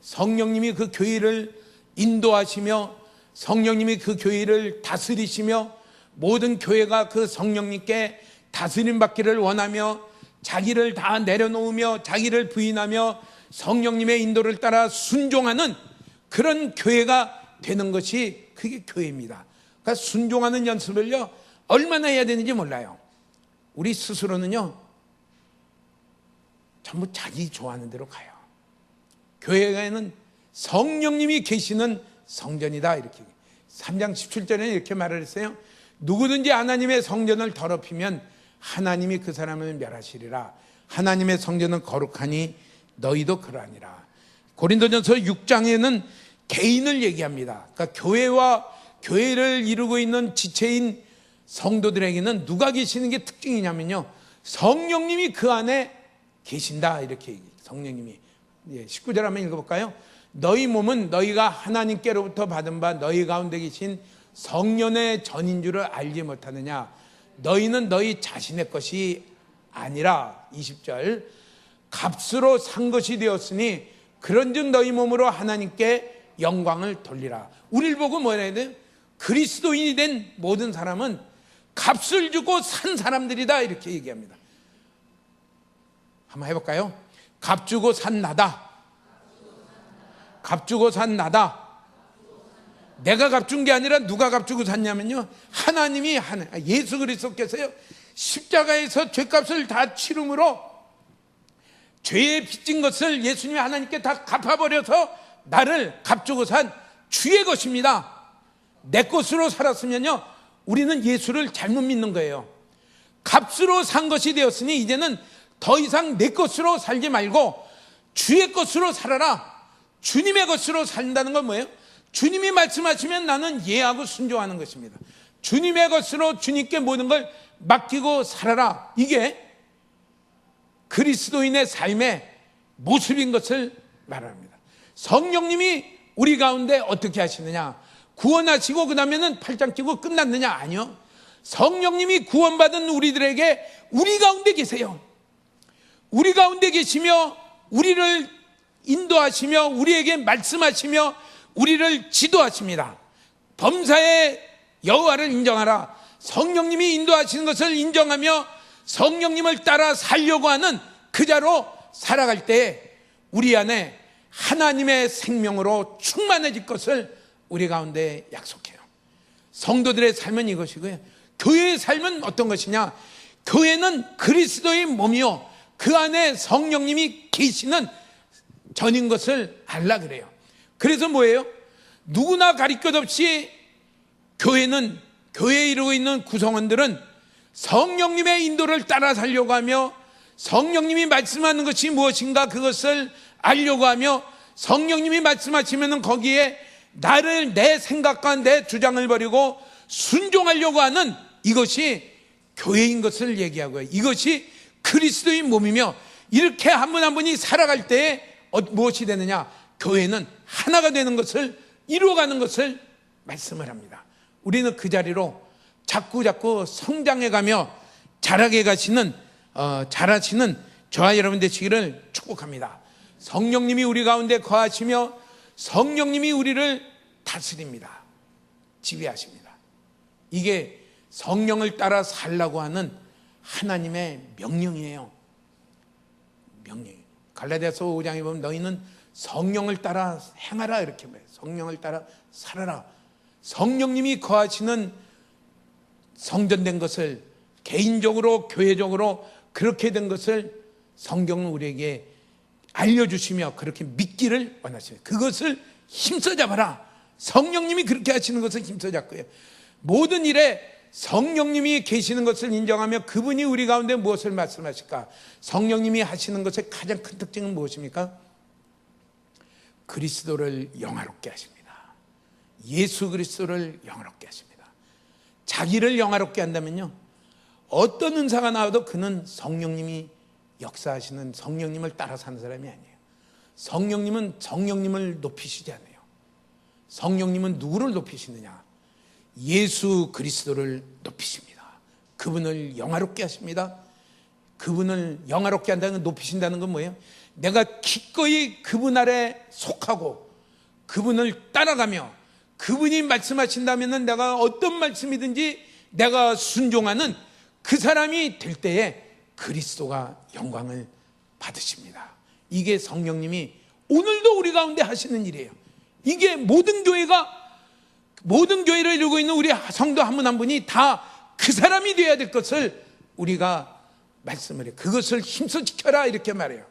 성령님이 그 교회를 인도하시며 성령님이 그 교회를 다스리시며 모든 교회가 그 성령님께 다스림 받기를 원하며 자기를 다 내려놓으며 자기를 부인하며 성령님의 인도를 따라 순종하는 그런 교회가 되는 것이 그게 교회입니다. 그러니까 순종하는 연습을요 얼마나 해야 되는지 몰라요. 우리 스스로는요 전부 자기 좋아하는 대로 가요. 교회에는 성령님이 계시는 성전이다, 이렇게 3장 17절에 이렇게 말을 했어요. 누구든지 하나님의 성전을 더럽히면 하나님이 그 사람을 멸하시리라. 하나님의 성전은 거룩하니 너희도 그러하니라. 고린도전서 6장에는 개인을 얘기합니다. 그러니까 교회와 교회를 이루고 있는 지체인 성도들에게는 누가 계시는 게 특징이냐면요 성령님이 그 안에 계신다, 이렇게 얘기해요. 성령님이 19절 한번 읽어볼까요? 너희 몸은 너희가 하나님께로부터 받은 바 너희 가운데 계신 성령의 전인 줄을 알지 못하느냐. 너희는 너희 자신의 것이 아니라 20절 값으로 산 것이 되었으니 그런즉 너희 몸으로 하나님께 영광을 돌리라. 우리를 보고 뭐라 해야 돼요? 그리스도인이 된 모든 사람은 값을 주고 산 사람들이다, 이렇게 얘기합니다. 한번 해볼까요? 값 주고 산 나다. 값 주고 산 나다. 내가 값 준 게 아니라 누가 값 주고 샀냐면요 하나님이 예수 그리스도께서요 십자가에서 죄값을 다 치름으로 죄에 빚진 것을 예수님이 하나님께 다 갚아버려서 나를 값 주고 산 주의 것입니다. 내 것으로 살았으면요 우리는 예수를 잘못 믿는 거예요. 값으로 산 것이 되었으니 이제는 더 이상 내 것으로 살지 말고 주의 것으로 살아라. 주님의 것으로 산다는 건 뭐예요? 주님이 말씀하시면 나는 예하고 순종하는 것입니다. 주님의 것으로 주님께 모든 걸 맡기고 살아라. 이게 그리스도인의 삶의 모습인 것을 말합니다. 성령님이 우리 가운데 어떻게 하시느냐? 구원하시고 그 다음에는 팔짱 끼고 끝났느냐? 아니요. 성령님이 구원받은 우리들에게 우리 가운데 계세요. 우리 가운데 계시며 우리를 인도하시며 우리에게 말씀하시며 우리를 지도하십니다. 범사의 여호와를 인정하라. 성령님이 인도하시는 것을 인정하며 성령님을 따라 살려고 하는 그 자로 살아갈 때 우리 안에 하나님의 생명으로 충만해질 것을 우리 가운데 약속해요. 성도들의 삶은 이것이고요. 교회의 삶은 어떤 것이냐? 교회는 그리스도의 몸이요 그 안에 성령님이 계시는 전인 것을 알라 그래요. 그래서 뭐예요? 누구나 가릴 것 없이 교회에 이루고 있는 구성원들은 성령님의 인도를 따라 살려고 하며 성령님이 말씀하는 것이 무엇인가 그것을 알려고 하며 성령님이 말씀하시면 거기에 나를 내 생각과 내 주장을 버리고 순종하려고 하는 이것이 교회인 것을 얘기하고요. 이것이 그리스도의 몸이며 이렇게 한 분 한 분이 살아갈 때에 무엇이 되느냐? 교회는 하나가 되는 것을 이루어가는 것을 말씀을 합니다. 우리는 그 자리로 자꾸 성장해가며 자라시는 저와 여러분 되시기를 축복합니다. 성령님이 우리 가운데 거하시며 성령님이 우리를 다스립니다. 지배하십니다. 이게 성령을 따라 살라고 하는 하나님의 명령이에요. 명령. 갈라디아서 5장에 보면 너희는 성령을 따라 행하라 이렇게 말해요. 성령을 따라 살아라. 성령님이 거하시는 성전된 것을 개인적으로 교회적으로 그렇게 된 것을 성경은 우리에게 알려주시며 그렇게 믿기를 원하시며 그것을 힘써 잡아라. 성령님이 그렇게 하시는 것을 힘써 잡고요. 모든 일에 성령님이 계시는 것을 인정하며 그분이 우리 가운데 무엇을 말씀하실까? 성령님이 하시는 것의 가장 큰 특징은 무엇입니까? 그리스도를 영화롭게 하십니다. 예수 그리스도를 영화롭게 하십니다. 자기를 영화롭게 한다면요 어떤 은사가 나와도 그는 성령님이 역사하시는 성령님을 따라 사는 사람이 아니에요. 성령님은 성령님을 높이시지 않아요. 성령님은 누구를 높이시느냐? 예수 그리스도를 높이십니다. 그분을 영화롭게 하십니다. 그분을 영화롭게 한다는 건 높이신다는 건 뭐예요? 내가 기꺼이 그분 아래 속하고 그분을 따라가며 그분이 말씀하신다면 내가 어떤 말씀이든지 내가 순종하는 그 사람이 될 때에 그리스도가 영광을 받으십니다. 이게 성령님이 오늘도 우리 가운데 하시는 일이에요. 이게 모든 교회를 이루고 있는 우리 성도 한 분 한 분이 다 그 사람이 되어야 될 것을 우리가 말씀을 해요. 그것을 힘써 지켜라 이렇게 말해요.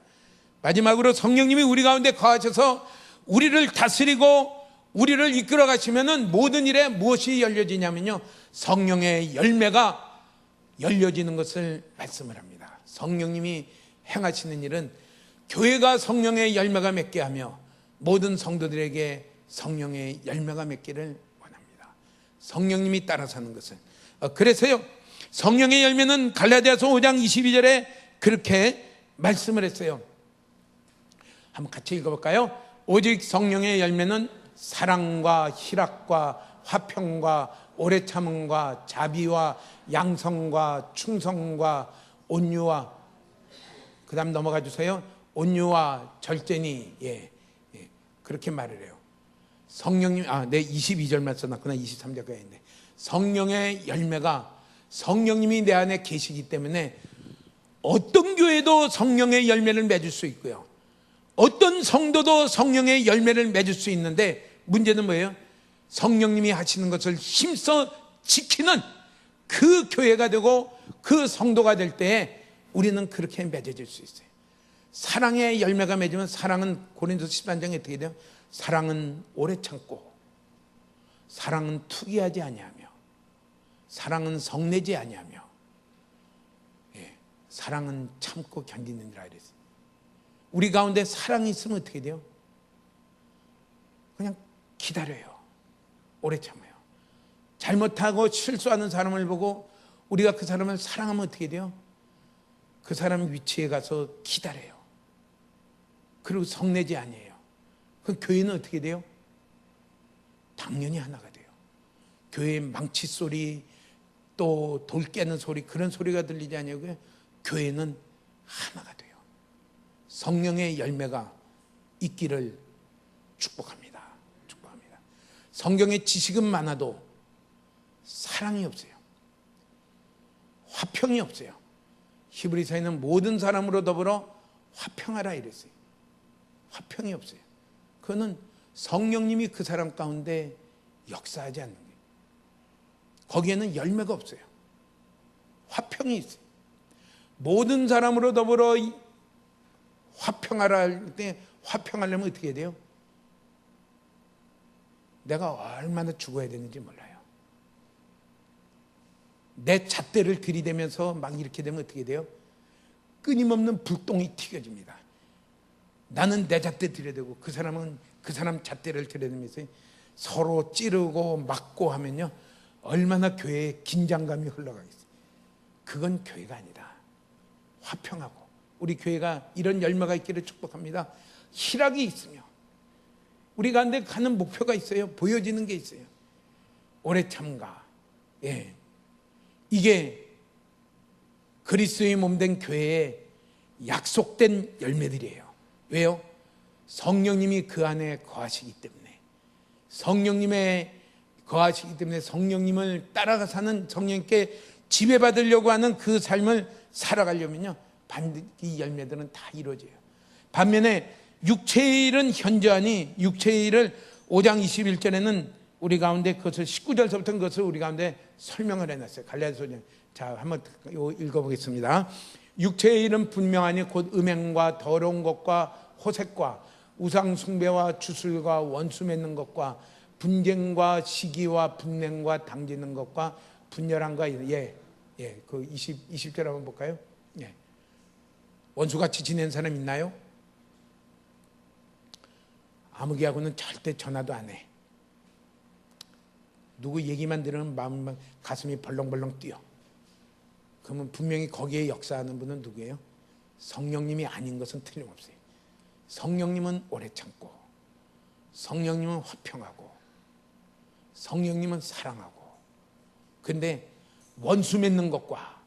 마지막으로 성령님이 우리 가운데 거하셔서 우리를 다스리고 우리를 이끌어 가시면은 모든 일에 무엇이 열려지냐면요, 성령의 열매가 열려지는 것을 말씀을 합니다. 성령님이 행하시는 일은 교회가 성령의 열매가 맺게 하며 모든 성도들에게 성령의 열매가 맺기를 원합니다. 성령님이 따라 사는 것은, 그래서요, 성령의 열매는 갈라디아서 5장 22절에 그렇게 말씀을 했어요. 한번 같이 읽어볼까요? 오직 성령의 열매는 사랑과 희락과 화평과 오래 참음과 자비와 양성과 충성과 온유와, 그 다음 넘어가 주세요. 온유와 절제니, 그렇게 말을 해요. 성령님, 내 22절만 써놨구나. 23절까지 있네. 성령의 열매가 성령님이 내 안에 계시기 때문에 어떤 교회도 성령의 열매를 맺을 수 있고요, 어떤 성도도 성령의 열매를 맺을 수 있는데, 문제는 뭐예요? 성령님이 하시는 것을 힘써 지키는 그 교회가 되고 그 성도가 될 때에 우리는 그렇게 맺어질 수 있어요. 사랑의 열매가 맺으면, 사랑은 고린도서 13장에 어떻게 돼요? 사랑은 오래 참고, 사랑은 투기하지 아니하며, 사랑은 성내지 아니하며, 사랑은 참고 견디느니라 이랬어요. 우리 가운데 사랑이 있으면 어떻게 돼요? 그냥 기다려요. 오래 참아요. 잘못하고 실수하는 사람을 보고 우리가 그 사람을 사랑하면 어떻게 돼요? 그 사람 위치에 가서 기다려요. 그리고 성내지 아니에요. 그럼 교회는 어떻게 돼요? 당연히 하나가 돼요. 교회의 망치 소리, 또 돌 깨는 소리, 그런 소리가 들리지 아니고요, 교회는 하나가 돼요. 성령의 열매가 있기를 축복합니다. 축복합니다. 성경의 지식은 많아도 사랑이 없어요. 화평이 없어요. 히브리서에는 모든 사람으로 더불어 화평하라 이랬어요. 화평이 없어요. 그거는 성령님이 그 사람 가운데 역사하지 않는 거예요. 거기에는 열매가 없어요. 화평이 있어요. 모든 사람으로 더불어 화평하라 할 때, 화평하려면 어떻게 해야 돼요? 내가 얼마나 죽어야 되는지 몰라요. 내 잣대를 들이대면서 막 이렇게 되면 어떻게 돼요? 끊임없는 불똥이 튀겨집니다. 나는 내 잣대 들여대고 그 사람은 그 사람 잣대를 들여대면서 서로 찌르고 맞고 하면요, 얼마나 교회에 긴장감이 흘러가겠어요. 그건 교회가 아니다. 화평하고, 우리 교회가 이런 열매가 있기를 축복합니다. 희락이 있으며 우리 가운데 가는 목표가 있어요. 보여지는 게 있어요. 오래 참가. 이게 그리스도의 몸된 교회의 약속된 열매들이에요. 왜요? 성령님이 그 안에 거하시기 때문에, 성령님의 거하시기 때문에 성령님을 따라가 사는, 성령님께 지배받으려고 하는 그 삶을 살아가려면요, 반드시 이 열매들은 다 이루어져요. 반면에 육체의 일은 현저하니, 육체의 일을 5장 21절에는 우리 가운데 그것을 19절서부터 그것을 우리 가운데 설명을 해놨어요. 갈라디아서. 자, 한번 읽어보겠습니다. 육체의 일은 분명하니 곧 음행과 더러운 것과 호색과 우상 숭배와 주술과 원수 맺는 것과 분쟁과 시기와 분냉과 당지는 것과 분열함과 그 20절 한번 볼까요? 원수같이 지낸 사람 있나요? 아무개하고는 절대 전화도 안 해. 누구 얘기만 들으면 마음만, 가슴이 벌렁벌렁 뛰어. 그러면 분명히 거기에 역사하는 분은 누구예요? 성령님이 아닌 것은 틀림없어요. 성령님은 오래 참고, 성령님은 화평하고, 성령님은 사랑하고. 그런데 원수 맺는 것과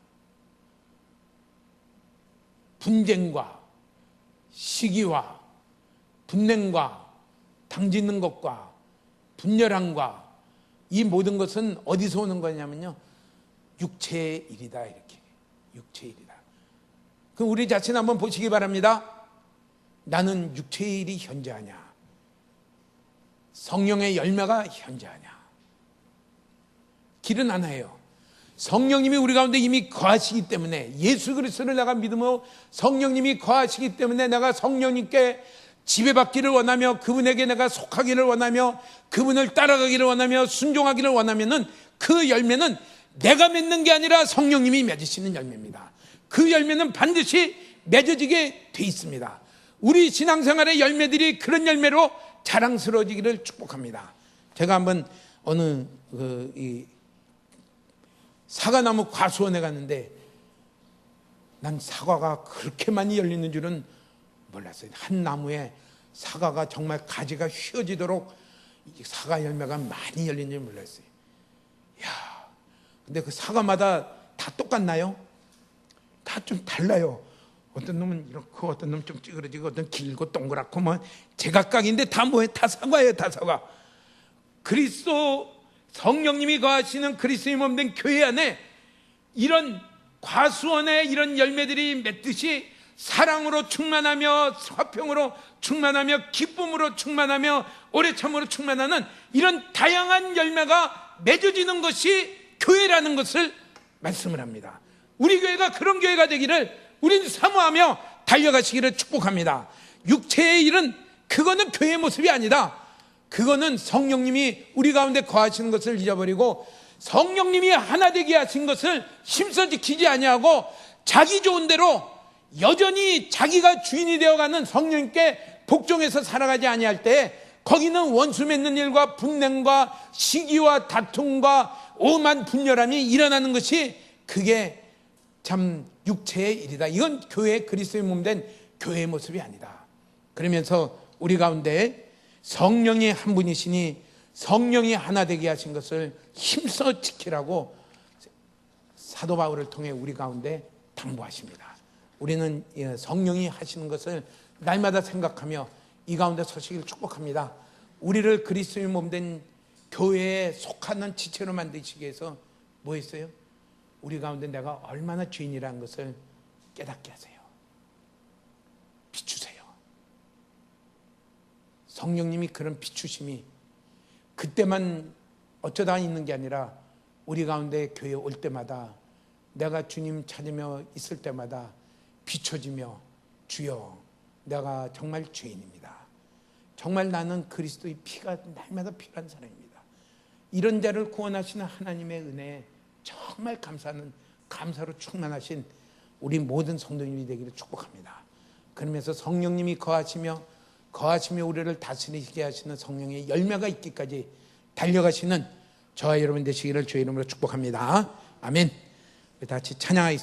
분쟁과 시기와 분냉과 당짓는 것과 분열함과 이 모든 것은 어디서 오는 거냐면요, 육체의 일이다. 이렇게 육체의 일이다. 그럼 우리 자신 한번 보시기 바랍니다. 나는 육체의 일이 현재하냐, 성령의 열매가 현재하냐? 길은 하나예요. 성령님이 우리 가운데 이미 거하시기 때문에, 예수 그리스도를 내가 믿으며 성령님이 거하시기 때문에 내가 성령님께 지배받기를 원하며 그분에게 내가 속하기를 원하며 그분을 따라가기를 원하며 순종하기를 원하면은 그 열매는 내가 맺는 게 아니라 성령님이 맺으시는 열매입니다. 그 열매는 반드시 맺어지게 돼 있습니다. 우리 신앙생활의 열매들이 그런 열매로 자랑스러워지기를 축복합니다. 제가 한번 어느 사과나무 과수원에 갔는데 난 사과가 그렇게 많이 열리는 줄은 몰랐어요. 한 나무에 사과가 정말 가지가 휘어지도록 사과 열매가 많이 열리는 줄 몰랐어요. 야, 근데 그 사과마다 다 똑같나요? 다 좀 달라요. 어떤 놈은 이렇고 어떤 놈은 좀 찌그러지고 어떤 길고 동그랗고 뭐 제각각인데 다 뭐예요? 다 사과예요. 다 사과. 그리스도 성령님이 거하시는 그리스도의 몸 된 교회 안에 이런 과수원에 이런 열매들이 맺듯이 사랑으로 충만하며 화평으로 충만하며 기쁨으로 충만하며 오래 참으로 충만하는 이런 다양한 열매가 맺어지는 것이 교회라는 것을 말씀을 합니다. 우리 교회가 그런 교회가 되기를 우리는 사모하며 달려가시기를 축복합니다. 육체의 일은 그거는 교회의 모습이 아니다. 그거는 성령님이 우리 가운데 거하시는 것을 잊어버리고 성령님이 하나 되게 하신 것을 힘써 지키지 아니하고 자기 좋은 대로 여전히 자기가 주인이 되어가는 성령님께 복종해서 살아가지 아니할 때 거기는 원수 맺는 일과 분냄과 시기와 다툼과 오만 분열함이 일어나는 것이 그게 참 육체의 일이다. 이건 교회 그리스도의 몸 된 교회의 모습이 아니다. 그러면서 우리 가운데 성령이 한 분이시니 성령이 하나 되게 하신 것을 힘써 지키라고 사도 바울을 통해 우리 가운데 당부하십니다. 우리는 성령이 하시는 것을 날마다 생각하며 이 가운데 서시기를 축복합니다. 우리를 그리스도의 몸 된 교회에 속하는 지체로 만드시기 위해서 뭐 했어요? 우리 가운데 내가 얼마나 죄인이라는 것을 깨닫게 하세요. 비추세요. 성령님이 그런 비추심이 그때만 어쩌다 있는 게 아니라 우리 가운데 교회에 올 때마다 내가 주님 찾으며 있을 때마다 비춰지며 주여 내가 정말 죄인입니다. 정말 나는 그리스도의 피가 날마다 필요한 사람입니다. 이런 자를 구원하시는 하나님의 은혜에 정말 감사하는 감사로 충만하신 우리 모든 성도님이 되기를 축복합니다. 그러면서 성령님이 거하시며 우리를 다스리게 하시는 성령의 열매가 있기까지 달려가시는 저와 여러분 되시기를 주의 이름으로 축복합니다. 아멘. 다 같이 찬양하겠습니다.